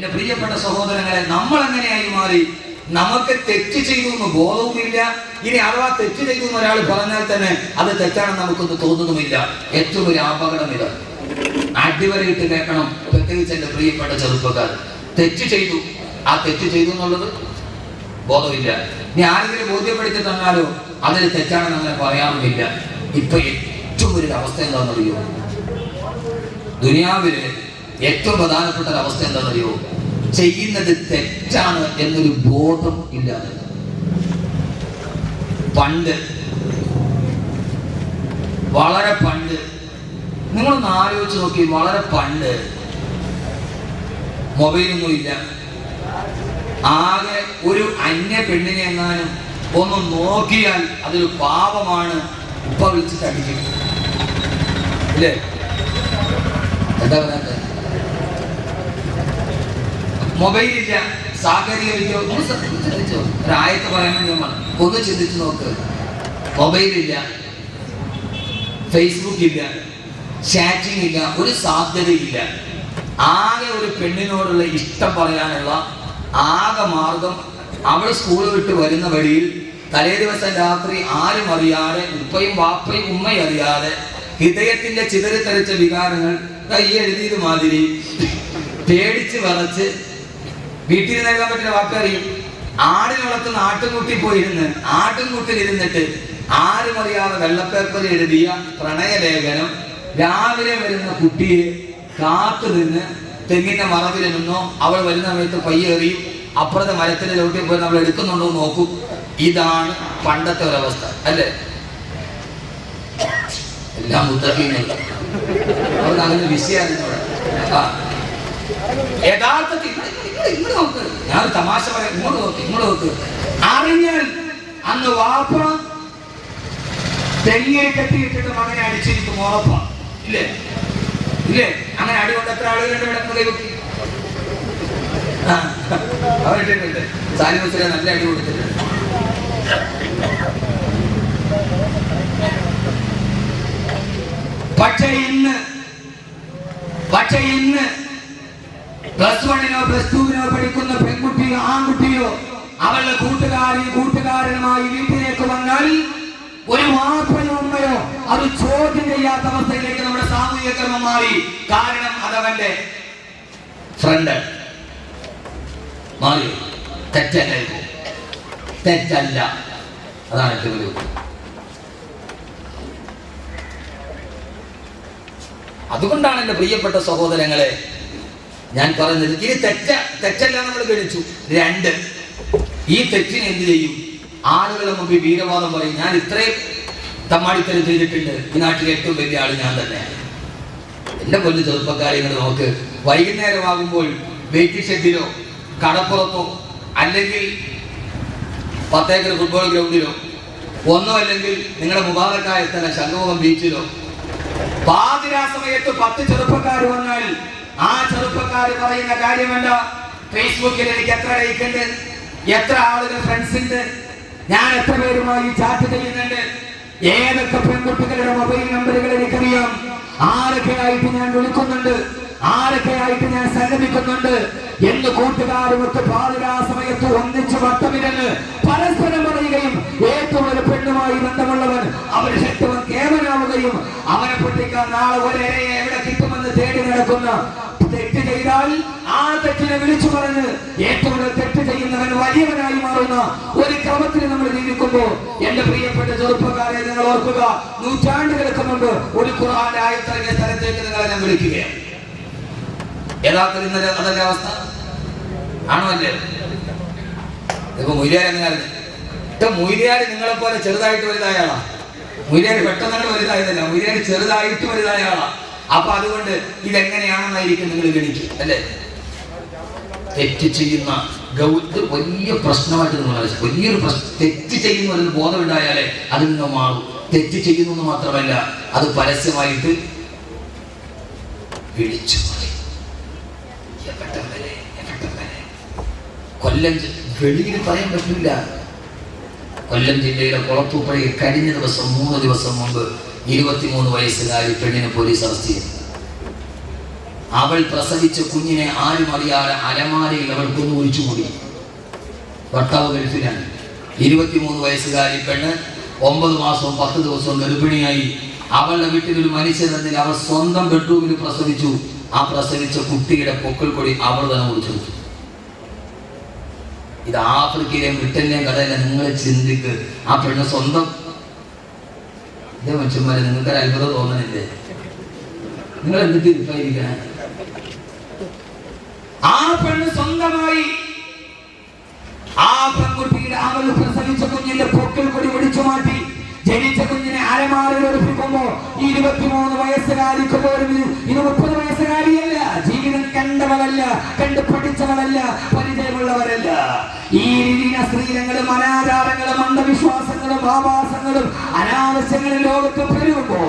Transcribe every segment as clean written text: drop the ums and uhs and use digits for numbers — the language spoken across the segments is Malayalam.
എന്റെ പ്രിയപ്പെട്ട സഹോദരങ്ങളെ, നമ്മൾ എങ്ങനെയായി മാറി? നമുക്ക് തെറ്റ് ചെയ്തു എന്ന് ബോധവുമില്ല. ഇനി അഥവാ തെറ്റ് ചെയ്തു എന്ന് ഒരാൾ പറഞ്ഞാൽ തന്നെ അത് തെറ്റാണെന്ന് നമുക്കൊന്ന് തോന്നുന്നുമില്ല. ഏറ്റവും ഒരു അപകടം ഇതാണ്. അടിവരയിട്ട് കേൾക്കണം, പ്രത്യേകിച്ച് എന്റെ പ്രിയപ്പെട്ട ചെറുപ്പക്കാർ. തെറ്റ് ചെയ്തു, ആ തെറ്റ് ചെയ്തു എന്നുള്ളത് ബോധമില്ല. ഇനി ആരെങ്കിലും ബോധ്യപ്പെടുത്തി തന്നാലോ അതിൽ തെറ്റാണെന്ന് അങ്ങനെ പറയാറുമില്ല. ഇപ്പൊ ഏറ്റവും ഒരു അവസ്ഥ എന്താണെന്നറിയോ? ദുനിയാവില് ഏറ്റവും പ്രധാനപ്പെട്ട ഒരു അവസ്ഥ എന്താണെന്നറിയോ? ചെയ്യുന്നത് തെറ്റാണ് എന്നൊരു ബോധം ഇല്ലാതെ. പണ്ട്, വളരെ പണ്ട്, നിങ്ങളൊന്ന് ആലോചിച്ച് നോക്കി, വളരെ പണ്ട് മൊബൈലൊന്നും ഇല്ല. ആകെ ഒരു അന്യ പെണ്ണിനെ എങ്ങാനും ഒന്ന് നോക്കിയാൽ അതൊരു പാപമാണ്. ഉപ്പ വിളിച്ചിട്ട് അടിക്കും, ഇല്ലേ? എന്താ പറയാ? മൊബൈലില്ല, സാങ്കേതിക വിദ്യ. ചിന്തിച്ചോ, ഒരായത്ത് പറയാൻ വേണ്ടി ഒന്ന് ചിന്തിച്ചു നോക്ക്. മൊബൈലില്ല, ഫേസ്ബുക്ക് ഇല്ല, ചാറ്റിംഗ് ഇല്ല, ഒരു സാധ്യതയില്ല. ആകെ ഒരു പെണ്ണിനോടുള്ള ഇഷ്ടം പറയാനുള്ള ആകെ മാർഗം അവൾ സ്കൂൾ വിട്ട് വരുന്ന വഴിയിൽ തലേ ദിവസം രാത്രി ആരും അറിയാതെ, ഉപ്പയും വാപ്പയും ഉമ്മയും അറിയാതെ, ഹൃദയത്തിന്റെ ചിതറിത്തെറിച്ച വികാരങ്ങൾ ഈ എഴുതിയത് മാതിരി പേടിച്ച് വിറച്ച് വീട്ടിൽ നൽകാൻ പറ്റുന്ന വാപ്പ അറിയും. ആടിന് വളർത്തുന്ന ആട്ടുംകുട്ടി പോയിരുന്ന് ആട്ടുംകുട്ടിലിരുന്നിട്ട് ആരും അറിയാതെ വെള്ളപ്പേപ്പർ എഴുതിയ പ്രണയലേഖനം രാവിലെ വരുന്ന കുട്ടിയെ കാത്തു നിന്ന് തെങ്ങിന്റെ മറവിൽ നിന്നോ അവൾ വരുന്ന സമയത്ത് പയ്യേറിയും അപ്പുറത്തെ മരത്തിന്റെ ചവിട്ടി പോയി നമ്മൾ എടുക്കുന്നുണ്ടോ നോക്കും. ഇതാണ് പണ്ടത്തെ ഒരവസ്ഥ, അല്ലേ? എല്ലാം മുത്തഖീങ്ങൾ അവർക്ക് അങ്ങനെ വിഷയമാണ്. യഥാർത്ഥത്തിൽ ഇങ്ങോട്ട് നോക്ക്, ഞാൻ തമാശ പറയാം, ഇങ്ങോട്ട് നോക്ക്, ഇങ്ങോട്ട് നോക്ക്. അറിഞ്ഞാൽ അന്ന് വാപ്പ തെങ്ങിൽ കെട്ടിയിട്ടിട്ട് മകനെ അടിച്ചിരിക്കും, ഉറപ്പാ, ഇല്ലേ? ഇല്ലേ? അങ്ങനെ അടി കൊണ്ട് എത്ര ആളുകളുണ്ട് ഇവിടെ? കൈവക്കി അവരിട്ടിട്ടുണ്ട്. സാലിമസിനെ നല്ല അടി കൊടുത്തിട്ടുണ്ട്. പക്ഷേ ഇന്ന് പ്ലസ് 1-നോ പ്ലസ് 2-നോ പഠിക്കുന്ന പെൺകുട്ടിയോ ആൺകുട്ടിയോ അവളുടെ കൂട്ടുകാരനുമായി വീട്ടിലേക്ക് വന്നാൽ ഒരു വാപ്പയോ ഉമ്മയോ അത് ചോദ്യം ചെയ്യാത്ത അവസ്ഥയിലേക്ക് നമ്മുടെ സാമൂഹിക ക്രമം മാറി. കാരണം അതവന്റെ ഫ്രണ്ട് മാറി. തെറ്റല്ല, അതാണ് ഏറ്റവും വലിയ. അതുകൊണ്ടാണ് എന്റെ പ്രിയപ്പെട്ട സഹോദരങ്ങളെ ഞാൻ പറയുന്നത്, ഇത് തെറ്റല്ല നമ്മൾ ഗണിച്ചു. 2, ഈ തെറ്റിനെ എന്ത് ചെയ്യും? ആളുകളെ മുമ്പിൽ വീരവാദം പറയും. ഞാൻ ഇത്രയും തമ്മാടിത്തരം ചെയ്തിട്ടുണ്ട്, ഈ നാട്ടിലെ ഏറ്റവും വലിയ ആള് ഞാൻ തന്നെയാണ്. എന്റെ കൊല്ലം ചെറുപ്പക്കാരെ ഇങ്ങനെ നോക്ക്. വൈകുന്നേരമാകുമ്പോൾ വെയിറ്റിംഗ് ഷെഡിലോ കടപ്പുറത്തോ അല്ലെങ്കിൽ 10 ഏക്കർ ഫുട്ബോൾ ഗ്രൗണ്ടിലോ ഒന്നോ അല്ലെങ്കിൽ നിങ്ങളുടെ മുബാറക്കായ സ്ഥലം ശംഖുമുഖം ബീച്ചിലോ പാതിരാ സമയത്ത് 10 ചെറുപ്പക്കാർ വന്നാൽ ആ ചെറുപ്പക്കാർ പറയുന്ന കാര്യമല്ല, ഫേസ്ബുക്കിൽ എനിക്ക് എത്ര ലൈക്ക് ഉണ്ട്, എത്ര ആളുകൾ ഫ്രണ്ട്സ് ഉണ്ട്, ഞാൻ എത്ര പേരുമായി ചാറ്റ് ചെയ്യുന്നുണ്ട്, ഏതൊക്കെ പെൺകുട്ടികളുടെ മൊബൈൽ നമ്പറുകൾ എനിക്കറിയാം, ആരൊക്കെയായിട്ട് ഞാൻ വിളിക്കുന്നുണ്ട്, ആരൊക്കെയായിട്ട് ഞാൻ സംഗമിക്കുന്നുണ്ട് എന്ന് കൂട്ടുകാരുമൊക്കെ പാതിരാ സമയത്ത് ഒന്നിച്ച് വട്ടമിരന്ന് പരസ്പരം പറയുകയും ഏറ്റവും ഒരു പെണ്ണുമായി ബന്ധമുള്ളവൻ അവന് ശക്തവൻ കേവനാവുകയും അവനെ പൊട്ടിക്കാൻ നാളെ ഒരേറെ എവിടെ കിട്ടുമെന്ന് തേടി നടക്കുന്ന, തെറ്റ് ചെയ്താൽ ആ തെറ്റിനെ വിളിച്ചു പറഞ്ഞ് ഏറ്റവും തെറ്റ് ചെയ്യുന്നവൻ വലിയവനായി മാറുന്ന ഒരു ക്രമത്തിൽ നമ്മൾ ജീവിക്കുമ്പോൾ എന്റെ പ്രിയപ്പെട്ട ചെറുപ്പക്കാരെ നിങ്ങൾ ഓർക്കുക, നൂറ്റാണ്ടുകൾക്ക് മുമ്പ് ഒരു ഖുർആന്റെ ആയത്തിറങ്ങിയ സ്ഥലത്തേക്ക് നിങ്ങളെ ഞാൻ വിളിക്കുകയാണ്. യഥാർത്ഥത്തിൽ ഇന്നലെ അതല്ലേ അവസ്ഥ? ആണോ അല്ലേ? ഇപ്പൊ മൊയ്ലിയാർ എങ്ങനെയായിരുന്നു? മൊയ്ലിയാർ നിങ്ങളെ പോലെ ചെറുതായിട്ട് വലുതായ ആളാ. മൊയ്ലിയാർ പെട്ടെന്നാണ് വലുതായതല്ല, മൊയ്ലിയാർ ചെറുതായിട്ട് വലുതായ ആളാ. അപ്പൊ അതുകൊണ്ട് ഇതെങ്ങനെയാണെന്നായിരിക്കും നിങ്ങൾ ഗണിക്കും, അല്ലേ? തെറ്റ് ചെയ്യുന്ന വലിയ പ്രശ്നമായിട്ട് നിങ്ങൾ വലിയൊരു തെറ്റ് ചെയ്യുന്ന ഒരു ബോധമുണ്ടായാലേ അതിൽ നിന്ന് മാറും. തെറ്റ് ചെയ്യുന്നു മാത്രമല്ല, അത് പരസ്യമായിട്ട് വിളിച്ചു കൊല്ലം വെളിയിൽ പറയാൻ പറ്റില്ല. കൊല്ലം ജില്ലയിലെ കുളത്തൂപ്പുഴയിൽ കഴിഞ്ഞ ദിവസം 3 ദിവസം മുമ്പ് 23 വയസ്സുകാരി പെണ്ണിനെ പോലീസ് അറസ്റ്റ് ചെയ്തു. അവൾ പ്രസവിച്ച കുഞ്ഞിനെ ആരും അറിയാതെ അലമാരയിൽ അവൾ കൊന്നു ഒഴിച്ചുകൂടി. ഭർത്താവ് ഗൾഫിലാണ്. 23 വയസ്സുകാരി പെണ്ണ് 9 മാസവും 10 ദിവസവും ഗർഭിണിയായി. അവളുടെ വീട്ടിൽ ഒരു മനുഷ്യനെന്നിൽ അവർ സ്വന്തം ബെഡ്റൂമിൽ പ്രസവിച്ചു. ആ പ്രസവിച്ച കുട്ടിയുടെ പൊക്കിൾ കൊടി അവൾ തന്നെ കുടിച്ചു. ഇത് ആഫ്രിക്കയിലെയും ബ്രിട്ടനിലെയും കഥയിലെ നിങ്ങൾ ചിന്തിക്ക്. ആ പെണ്ണ് സ്വന്തം ഇതേ മനുഷ്യന്മാരെ നിങ്ങൾക്കൊരു അത്ഭുതം തോന്നണില്ലേ? നിങ്ങൾ എന്തിട്ട് ഇരിക്കണേ? ആ പെണ്ണ് സ്വന്തമായി ആ പെൺകുട്ടിയുടെ അവൾ പ്രസവിച്ച കുഞ്ഞിന്റെ പൊക്കിൾ കൊടി ഒടിച്ചു മാറ്റി. ജനിച്ച കുഞ്ഞിനെ അലമാരയിൽ ഒളിപ്പിക്കുമ്പോ 23 വയസ്സുകാരിക്ക് പോലും ഇത് 30 വയസ്സുകാരിയല്ല. ജീവിതം കണ്ടവളല്ല, കണ്ടു പഠിച്ചവളല്ല, പരിചയമുള്ളവരല്ല. ഈ രീതിയിലെ സ്ത്രീലങ്ങളും അനാചാരങ്ങളും അന്ധവിശ്വാസങ്ങളും ആവാസങ്ങളും അനാവശ്യങ്ങളും ലോകത്ത് പെരുകുമ്പോ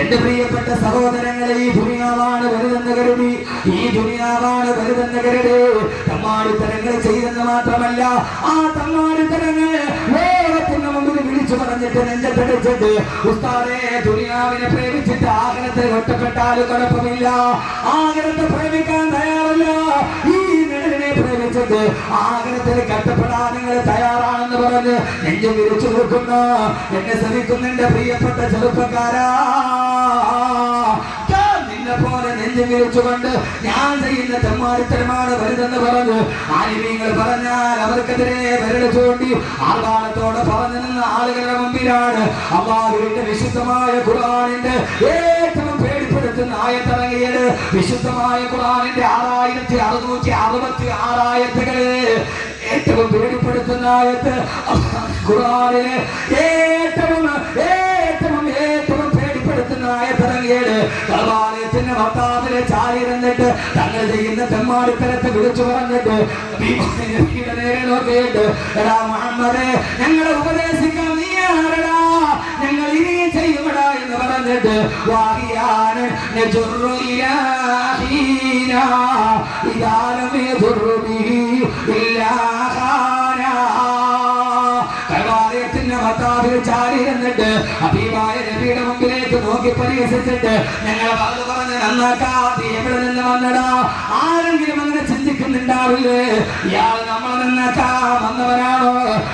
എന്റെ പ്രിയപ്പെട്ട സഹോദരങ്ങളെ, ഈ ദുനിയാവാണ് വലുതെന്ന് കരുതി, ഈ ദുനിയാവാണ് വലുതെന്ന് കരുതി തമ്മാടിത്തരങ്ങൾ ചെയ്തെന്ന് മാത്രമല്ല, ആ തമ്മാടിത്തരങ്ങൾ ലോകത്തിന് മുമ്പിൽ വിളിച്ചു പറഞ്ഞിട്ട് നെഞ്ചത്തടിച്ചിട്ട് ഉസ്താദേ ദുനിയാവിനെ പ്രേമിച്ചിട്ട് ആഗ്രഹത്തിൽ ഒറ്റപ്പെട്ടാലും കുഴപ്പമില്ല, ആഗ്രഹത്തെ പ്രേമിക്കാൻ തയ്യാറല്ല, ഈ നിഴലിനെ പ്രേമിച്ചിട്ട് ആഗ്രഹത്തിൽ കഷ്ടപ്പെടാൻ നിങ്ങൾ തയ്യാറാണെന്ന് പറഞ്ഞ് നെഞ്ചു വിരിച്ചു കൊടുക്കുന്ന എന്നെ ശ്രമിക്കുന്ന എന്റെ പ്രിയപ്പെട്ട ചെറുപ്പക്കാരാ, പോലെ നെഞ്ചു വിരിച്ചുകൊണ്ട് ഞാൻ ചെയ്യുന്ന തെമ്മാടിത്തരമാണ് വലുതെന്ന് പറഞ്ഞ് ആലിമീങ്ങൾ പറഞ്ഞാൽ അവർക്കെതിരെ വിരൽ ചൂണ്ടി ആർഭാടത്തോടെ പറഞ്ഞു നിന്ന ആളുകളുടെ മുമ്പിലാണ് അല്ലാഹുവിന്റെ വിശുദ്ധമായ ഖുർആനിന്റെ ഏറ്റവും പേടിപ്പെടുത്തുന്ന ആയത്തിറങ്ങിയത്. വിശുദ്ധമായ ഖുർആനിന്റെ 6666 ആയത്തുകളെ ഏറ്റവും പേടിപ്പെടുത്തുന്ന ആയത്ത് ഖുർആനിലെ ഏറ്റവും ആയത്തിറങ്ങിയത്. കഅബാലയത്തിന്റെ ഭർത്താവിനെ ചാരി ഇരുന്നിട്ട് തങ്ങൾ ചെയ്യുന്ന തെമ്മാടിത്തരത്തെ വിളിച്ചു പറഞ്ഞിട്ട് നബിയുടെ നേരെ നോക്കിയിട്ട് എടാ മുഹമ്മദേ ഞങ്ങളെ ഉപദേശിക്കാൻ നീ ആരടാ, ഞങ്ങൾ ഇനി ചെയ്യുമടാ എന്ന് പറഞ്ഞിട്ട് വാഹിയാൻ നജുറു ഇലാഹീനാ ഇദാ ലം യദുറു ബിഹി ഇല്ലാ ഖാനാ. കഅബാലയത്തിന്റെ ഭർത്താവിൽ ചാരി ഇരുന്നിട്ട് ഹബീബായ നബിയുടെ മുമ്പിലേക്ക് നോക്കി പരിഹസിച്ചിട്ട് ഞങ്ങളെ വാത് പറഞ്ഞ് നന്നാക്കാതെ എവിടെ നിന്ന് വന്നടാ? ആരെങ്കിലും അങ്ങനെ ചിന്തിക്കുന്നുണ്ടാവില്ലേ? ഇയാൾ നമ്മളെ നന്നാക്കാൻ വന്നവരാണോ?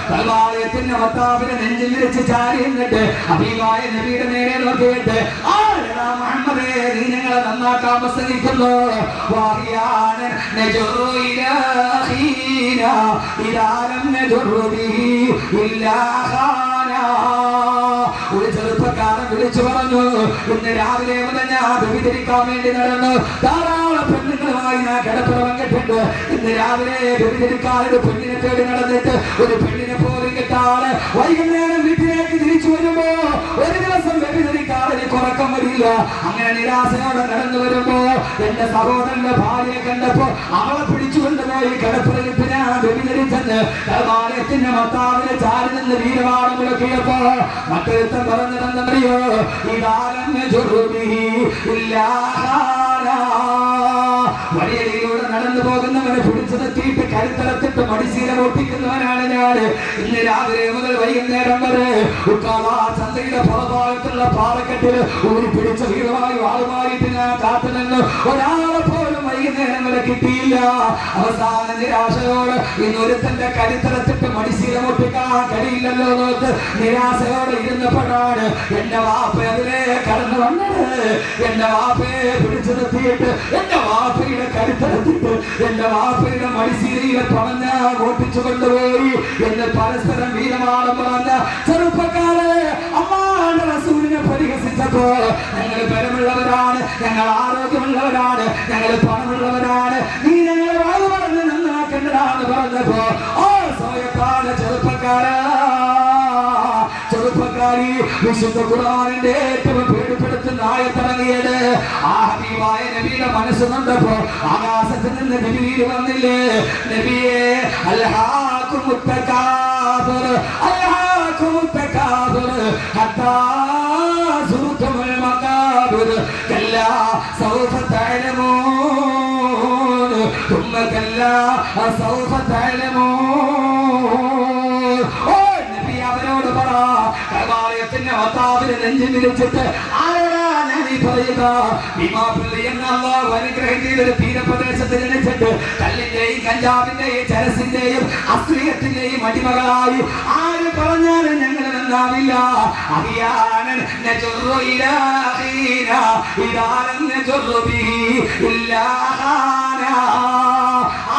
കഅബാലയത്തിന്റെ ഭർത്താവിനെ നെഞ്ചിൽ വിരിച്ച് ചാരി എന്നിട്ട് ഹബീബായ നബിയുടെ നേരെ നോക്കിയിട്ട് ആരെടാ മുഹമ്മദേ നീ ഞങ്ങളെ നന്നാക്കാൻ പ്രസംഗിക്കുന്നു? വാഹിയാണ് നജുറു ഇലാഹീനാ ഇദാ ലം നജുറു ബിഹി ഇല്ലാ ഖാനാ. ഒരു ചെറുപ്പക്കാരൻ വിളിച്ചു പറഞ്ഞു, ഇന്ന് രാവിലെ മുതൽ ഞാൻ വ്യഭിചരിക്കാൻ വേണ്ടി നടന്നു, ധാരാളം പെണ്ണുങ്ങളുമായി ഞാൻ കിടപ്പുറ പങ്കിട്ടുണ്ട്. ഇന്ന് രാവിലെ വ്യഭിചരിക്കാൻ ഒരു പെണ്ണിനെ തേടി നടന്നിട്ട് ഒരു പെണ്ണിനെ പോലും കിട്ടാതെ വൈകുന്നേരം വീട്ടിലേക്ക് തിരിച്ചു വരുമ്പോ ഒരു ദിവസം വ്യഭിചരിക്കാൻ എനിക്ക് ഉറക്കം വരില്ല. അങ്ങനെ നിരാശയോടെ നടന്നു വരുമ്പോ എന്റെ സഹോദരന്റെ ഭാര്യയെ കണ്ടപ്പോ അവളെ പിടിച്ചുകൊണ്ടുപോയി കിടപ്പുറയിട്ട് ഞാൻ വ്യഭിചരിച്ചെന്ന് കഅബാലയത്തിന്റെ ഭർത്താവിനെ ചാരി നിന്ന് വീരവാദം മുഴക്കിയപ്പോ മറ്റൊരുത്തൻ പറഞ്ഞതെന്നറിയോ? വഴിയരിയിലൂടെ നടന്നു പോകുന്നവനെ പിടിച്ചു നിർത്തിയിട്ട് കരുത്തറത്തിട്ട് മടിശീല പൊട്ടിക്കുന്നവനാണ് ഞാൻ. ഇന്ന് രാവിലെ മുതൽ വൈകുന്നേരം വരെ ചന്തയുടെ പുറഭാഗത്തുള്ള പാറക്കെട്ടിൽ ഊരി പിടിച്ച വീരമായി ആളുമായിട്ട് ഞാൻ കാത്തുനിന്ന് ഒരാളെ പോലും വൈകുന്നേരം വരെ കിട്ടിയില്ല. അവസാന നിരാശയോട് ഇന്നൊരുത്തന്റെ കരുത്തറത്തിട്ട് മടിശീല പൊട്ടിക്കാൻ കഴിയില്ലല്ലോ നോക്ക് നിരാശയോടെ ഇരുന്നപ്പോഴാണ് എന്റെ വാപ്പ അതിലെ കടന്നു വന്നത്. എന്റെ വാപ്പയെ പിടിച്ചു നിർത്തിയിട്ട് എന്റെ വാപ്പയുടെ കരുത്തരത്തിട്ട് എന്റെ വാപ്പയുടെ മടിശീലയിലെ പറഞ്ഞ ഓട്ടിച്ചു കൊണ്ടുപോയി എന്ന് പരസ്പരം വീരമാണം പറഞ്ഞ ചെറുപ്പക്കാരെ അമ്മാന്റെ റസൂലിനെ പരിഹസിച്ചപ്പോ ഞങ്ങൾ ബലമുള്ളവരാണ്, ഞങ്ങൾ ആരോഗ്യമുള്ളവരാണ്, ഞങ്ങൾ പണമുള്ളവരാണ്, നീ ഞങ്ങളെ വാഴ പറഞ്ഞ് നന്നാക്കേണ്ടതാണ് പറഞ്ഞപ്പോ ഓ സമയത്താണ് ചെറുപ്പക്കാരി വിശുദ്ധ ഖുർആനിന്റെ ഏറ്റവും പേടിപ്പെടുത്തുന്ന ആയത്തിറങ്ങിയത്. ആ ഹബീബായ നബിയുടെ മനസ്സ് കണ്ടപ്പോ ആകാശത്ത് നിന്ന് നബിയിൽ വന്നില്ലേ? നബിയെ അൽഹാകുമുത് തകാബുർ അൽഹാകുമുത് തകാബുർ ഹത്താ സുർതുൽ മഖാബിർ കല്ലാ സൗഫ തഅലമൂൻ തുമ്മ കല്ലാ സൗഫ തഅലമൂൻ. ഓ നബി അവരോട് പറ, കഅബാലയത്തിന്റെ ഭർത്താവിനെ നെഞ്ചിൽ വിരിച്ചിട്ട് ആരാ ഞാൻ ഈ പറയുക, ഭീമാപള്ളി എന്ന അല്ലാഹു അനുഗ്രഹം ചെയ്തൊരു തീരപ്രദേശത്ത് ജനിച്ചിട്ട് കല്ലിന്റെയും കഞ്ചാവിന്റെയും ചരസിന്റെയും അശ്ലീലത്തിന്റെയും അടിമകളായി ആര് പറഞ്ഞാലും ഞങ്ങൾ നന്നാവില്ല. അറിയാനൻ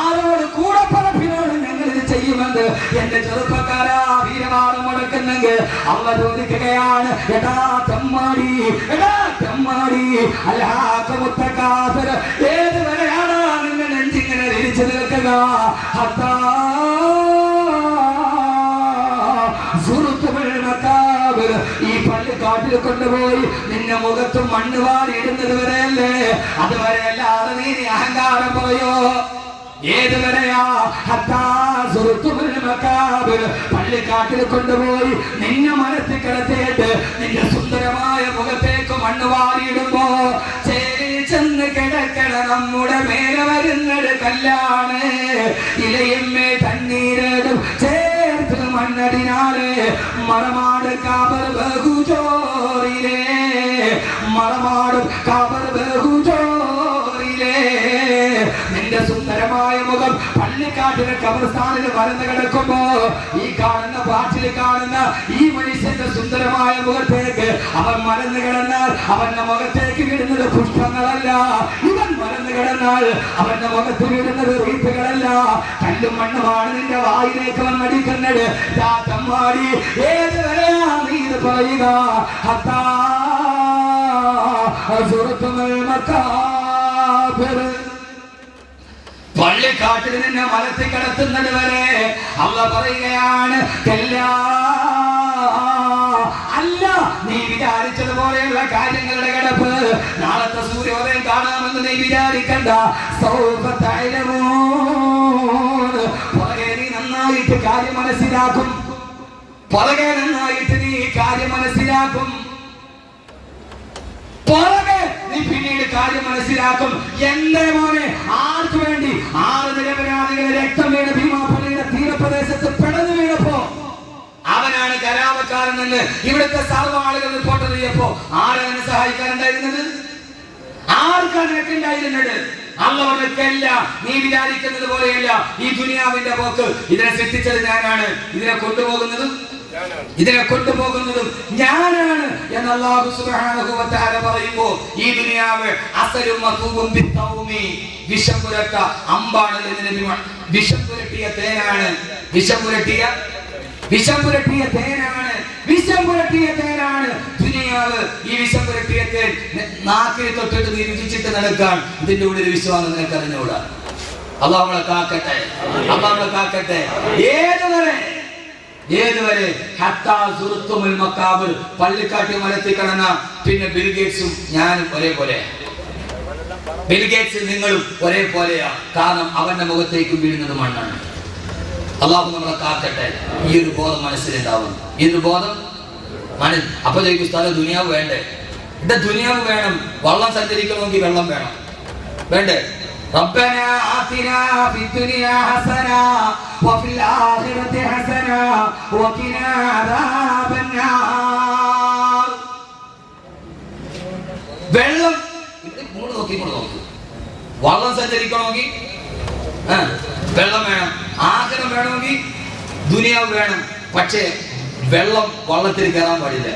ആരോട് കൂടപ്പറപ്പിനോട് ഞങ്ങൾ ഇത് ചെയ്യുമെന്ന് എന്റെ ചെറുപ്പക്കാരാ വീരവാദം മുടക്കുന്നെങ്കിൽ അള്ള ചോദിക്കുകയാണ്, എടാ തെമ്മാടി, എടാ തെമ്മാടി, അല്ലാഹുമുത്തകാബിർ, ഏതുവരെയാണ് നിന്റെ നെഞ്ചിങ്ങനെ തിരിച്ചു നിൽക്കുക? ഈ പള്ളിക്കാട്ടിൽ കൊണ്ടുപോയി നിന്നെ മുഖത്തും മണ്ണ് വാരി ഇടുന്നത് വരെയല്ലേ? അതുവരെ അല്ലാതെ നീ അഹങ്കാരം പറയോ? ഏതുവരെയാ? പള്ളിക്കാട്ടിൽ കൊണ്ടുപോയി നിന്നെ മനസ്സിൽ കിടത്തിയിട്ട് നിന്റെ സുന്ദരമായ മുഖത്തേക്ക് മണ്ണ് വാരിയിടുമ്പോ ചേരിൽ ചെന്ന് കിടക്കണ നമ്മുടെ മേലെ വരുന്നത് കല്ലാണ്. ഇലയമ്മേ തണ്ണീരടും ചേർത്ത് മണ്ണടിനാല് മറമാട് കാബർ ബഹുജോറിലേ, മറമാട് കാബർ ബഹുജോറിലേ. നിന്റെ സുന്ദരമായ മുഖം പള്ളിക്കാട്ടിലെ കബർസ്ഥാനിൽ മറന്നു കിടക്കുമ്പോ ഈ കാണുന്ന പാട്ടിൽ കാണുന്ന ഈ മനുഷ്യന്റെ സുന്ദരമായ മുഖത്തേക്ക് അവൻ മറന്നു കിടന്നാൽ അവന്റെ മുഖത്തേക്ക് വിടുന്നത് പുഷ്പങ്ങളല്ല. ഇവൻ മറന്നു കിടന്നാൽ അവന്റെ മുഖത്ത് വിടുന്നത് റീപ്പുകളല്ല, കല്ലും മണ്ണുമാണ് നിന്റെ വായിലേക്ക് അവൻ അടിക്കുന്നത്. തമ്മാടി, ഏതുവരെയാ നീ ഇത് പറയുക? പള്ളിക്കാട്ടിൽ നിന്നെ മലത്തിൽ കിടത്തുന്നത് വരെ അള്ള പറയുകയാണ്, അല്ല നീ വിചാരിച്ചതുപോലെയുള്ള കാര്യങ്ങളുടെ കിടപ്പ് നാളത്തെ സൂര്യോദയം കാണാമെന്ന് നീ വിചാരിക്കണ്ട. പുറകെ നീ നന്നായിട്ട് കാര്യം മനസ്സിലാക്കും, പുറകെ നന്നായിട്ട് നീ കാര്യം മനസ്സിലാക്കും, പുറകെ നീ പിന്നീട് കാര്യം മനസ്സിലാക്കും. എന്റെ മോനെ, ആർക്ക് വേണ്ടി 6 നിരപരാധികളെ രക്തം വീണ ഭീമാപള്ളിയുടെ തീരപ്രദേശത്ത് പിടഞ്ഞു വീണപ്പോ അവനാണ് കരാമക്കാരൻ എന്ന് ഇവിടുത്തെ സർവ്വ ആളുകൾ റിപ്പോർട്ട് ചെയ്യപ്പോ ആരവനെ സഹായിക്കാനുണ്ടായിരുന്നത്? ആർക്കാണ് രക്തമുണ്ടായിരുന്നത്? അള്ളവർക്കല്ല. നീ വിചാരിക്കുന്നത് പോലെയല്ല ഈ ദുനിയാവിന്റെ പോക്ക്. ഇതിനെ സൃഷ്ടിച്ചത് ഞാനാണ്, ഇതിനെ കൊണ്ടുപോകുന്നതും ഞാനാണ് എന്ന് അല്ലാഹു സുബ്ഹാനഹു വ തആല പറയുമ്പോൾ ഈ ദുനിയാവ് അസലും മസൂബും ബിത്തൗമി, വിഷം പുരട്ട അമ്പാണ്. വിഷം പുരട്ടിയ തേനാണ്, വിഷം പുരട്ടിയ തേനാണ് ദുനിയാവ്. ഈ വിഷം പുരട്ടിയ തേൻ നാക്കിൽ തൊട്ടിട്ട് നീ രുചിച്ചിട്ട് നടക്കാൻ ഇതിന്റെ ഉള്ളിൽ വിശ്വാസം നിനക്ക് അറിഞ്ഞുകൂടാ. അല്ലാഹു നമ്മളെ കാക്കട്ടെ, അല്ലാഹു നമ്മളെ കാക്കട്ടെ. ഏതുവരെ പള്ളിക്കാട്ടി മലത്തിൽ കടന്ന പിന്നെ ബിൽഗേറ്റ്സും ഞാനും ഒരേപോലെ. ബിൽഗേറ്റ്സ് നിങ്ങളും ഒരേപോലെയാ. കാരണം അവന്റെ മുഖത്തേക്ക് വീഴുന്നത് മണ്ണാണ്. അള്ളാഹു നമ്മളെ കാക്കട്ടെ. ഈ ഒരു ബോധം മനസ്സിലുണ്ടാവും. ഈ ഒരു ബോധം അപ്പൊ ചോദിക്കും, സ്ഥലം ദുനിയാവ് വേണ്ടേ? ഇവിടെ ദുനിയാവ് വേണം. വള്ളം സഞ്ചരിക്കണമെങ്കിൽ വെള്ളം വേണം, വേണ്ടേ? ربنا آتنا في الدنيا حسنة وفي الآخرة حسنة وقنا عذاب النار. വെള്ളം ഇങ്ങോട്ട് നോക്കി വള്ളം സഞ്ചരിക്കണമെങ്കിൽ വെള്ളം വേണം, ആഗ്രഹം വേണമെങ്കിൽ ദുനിയാവ് വേണം. പക്ഷേ വെള്ളം വള്ളത്തിൽ കയറാൻ പാടില്ല.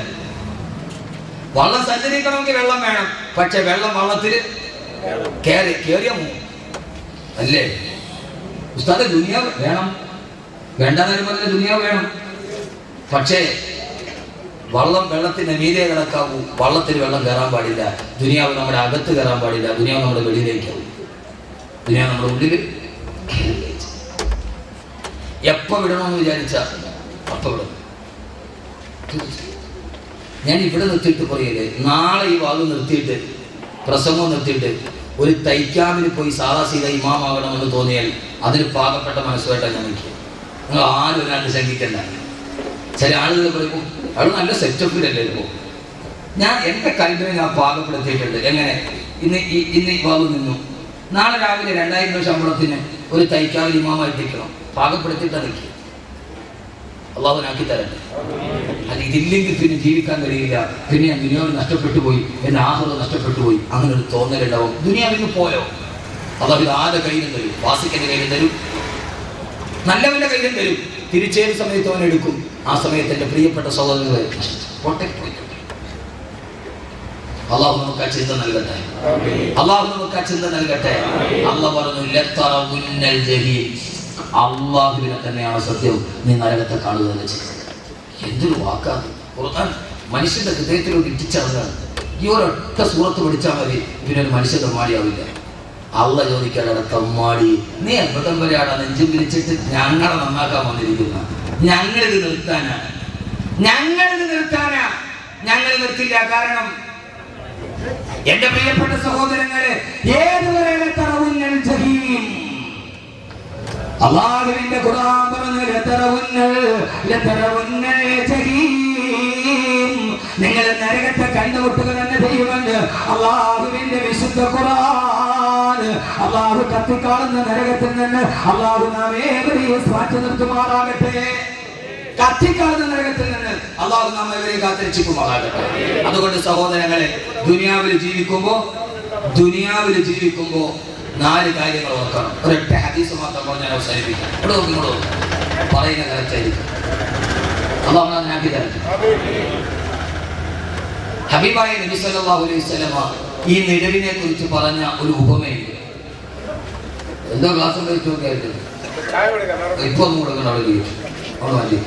വള്ളം സഞ്ചരിക്കണമെങ്കിൽ വെള്ളം വേണം, പക്ഷെ വെള്ളം വള്ളത്തിൽ കേറിയ അല്ലേ? ഉസ്താദ് ദുനിയാവ് വേണം, വേണ്ടെന്നൊരു പറഞ്ഞ ദുനിയാവ് വേണം, പക്ഷേ വെള്ളത്തിന്റെ മീതെ കിടക്കാവൂ. വള്ളത്തിൽ വെള്ളം കയറാൻ പാടില്ല. ദുനിയാവ് നമ്മുടെ അകത്ത് കയറാൻ പാടില്ല. ദുനിയാവ് നമ്മുടെ വെളിയിലേക്കാവും. ദുനിയാവ് നമ്മുടെ ഉള്ളിൽ എപ്പോ വിടണമെന്ന് വിചാരിച്ച അപ്പൊ വിടണം. ഞാൻ ഇവിടെ നിർത്തിയിട്ട് പറയല്ലേ, നാളെ ഈ വാദം നിർത്തിയിട്ട് പ്രസംഗം നിർത്തിയിട്ട് ഒരു തൈക്കാമിന് പോയി സാദാ സീത ഇമാമാകണമെന്ന് തോന്നിയാൽ അതിന് പാകപ്പെട്ട മനസ്സുമായിട്ടാണ് ഞാൻ നിൽക്കുക. നിങ്ങൾ ആരും ഒരാണ്ട് ശങ്കിക്കണ്ട. ചില ആളുകൾ പറയുമ്പോൾ അവിടെ നല്ല സെറ്റപ്പിലല്ലേ ഇപ്പോൾ. ഞാൻ എൻ്റെ കൽബിനെ ഞാൻ പാകപ്പെടുത്തിയിട്ടുണ്ട്. എങ്ങനെ? ഇന്ന് ഈ വാദം നിന്നു, നാളെ രാവിലെ 2000 രൂപ ശമ്പളത്തിന് ഒരു തൈക്കാവിൽ ഇമാമായിട്ട് നിൽക്കണം. പാകപ്പെടുത്തിയിട്ടാണ് നിൽക്കുക. അള്ളാഹുനാക്കി തരട്ടെ. അത് ഇതില്ലെങ്കിൽ പിന്നെ ജീവിക്കാൻ കഴിയില്ല, പിന്നെ ഞാൻ ദുനിയാവിൽ നഷ്ടപ്പെട്ടു പോയി, എന്റെ ആഹ്റം നഷ്ടപ്പെട്ടു പോയി, അങ്ങനെ ഒരു തോന്നലുണ്ടാവും. ദുനിയാവിൽ പോയോ അള്ളാഹു ആരുടെ കയ്യിലും തരും, വാസിക്കന്റെ കയ്യിലും തരും, നല്ലവന്റെ കയ്യിലും തരും. തിരിച്ചേത് സമയത്ത് അവൻ എടുക്കും. ആ സമയത്ത് എന്റെ പ്രിയപ്പെട്ട സഹോദരങ്ങളെ അള്ളാഹു നമുക്ക് ആ ചിന്ത നൽകട്ടെ. അള്ളാഹു നമുക്ക് ആ ചിന്ത നൽകട്ടെ. അള്ളാഹു പറഞ്ഞു ലതറവുന്നൽ ജഹീം, അള്ളാഹുവിനെ തന്നെയാണ് സത്യം, നീ നരകത്തെ കാണുക തന്നെ ചെയ്യും. എന്തൊരു വാക്കാണ് ഖുർആൻ മനുഷ്യന്റെ ഹൃദയത്തിലോട്ട് ഇട്ടിച്ചതാണ്. ഈ ഒരൊറ്റ സൂറത്ത് പഠിച്ചാൽ മതി, പിന്നെ ഒരു മനുഷ്യ തമ്മാടിയാവില്ല. അള്ളാഹ് ചോദിക്കാതെ തമ്മാടി നീ എവിടം വരെയാണ് നെഞ്ചും പിരിച്ചിട്ട് ഞങ്ങളെ നന്നാക്കാൻ വന്നിരിക്കുന്ന? ഞങ്ങളിത് നിർത്താനാ, ഞങ്ങൾ നിർത്തില്ല. കാരണം എന്റെ പ്രിയപ്പെട്ട സഹോദരങ്ങളെ, ഏതുവരെ അല്ലാഹുവിന്റെ ഖുർആൻ പറഞ്ഞു നിങ്ങൾ നരകത്തെ കണ്ടുമുട്ടുക തന്നെ ചെയ്യുമെന്ന് അല്ലാഹുവിന്റെ വിശുദ്ധ ഖുർആൻ. അല്ലാഹു കത്തിക്കാളുന്ന നരകത്തിൽ നിന്ന് അല്ലാഹു നാം ഏവരെയും മാറ്റി നിർത്തുമാറാകട്ടെ. കത്തിക്കാളുന്ന നരകത്തിൽ നിന്ന് അല്ലാഹു നാം ഏവരെയും കാത്തിരക്ഷിക്കുമാറാകട്ടെ. അതുകൊണ്ട് സഹോദരങ്ങളെ, ദുനിയാവിൽ ജീവിക്കുമ്പോ 4 കാര്യങ്ങൾ ഓർക്കണം. ഒരൊറ്റ ഹദീസ് മാത്രം പറഞ്ഞാൽ അവസാനിപ്പിക്കാം. ഇവിടെ നിങ്ങളോ പറയുന്ന കറക്റ്റായിരിക്കും. അല്ലാഹു നമ്മെ ആക്കി തരട്ടെ. ഹബീബായ നബി സല്ലല്ലാഹു അലൈഹി വസല്ലമ ഈ നിലവിനെ കുറിച്ച് പറഞ്ഞ ഒരു ഉപമയുണ്ട്. എന്തോ ക്ലാസ് കഴിച്ചോക്കായിട്ട് ഇപ്പൊ ഒന്നും കൊടുക്കണം. അവിടെ മാറ്റി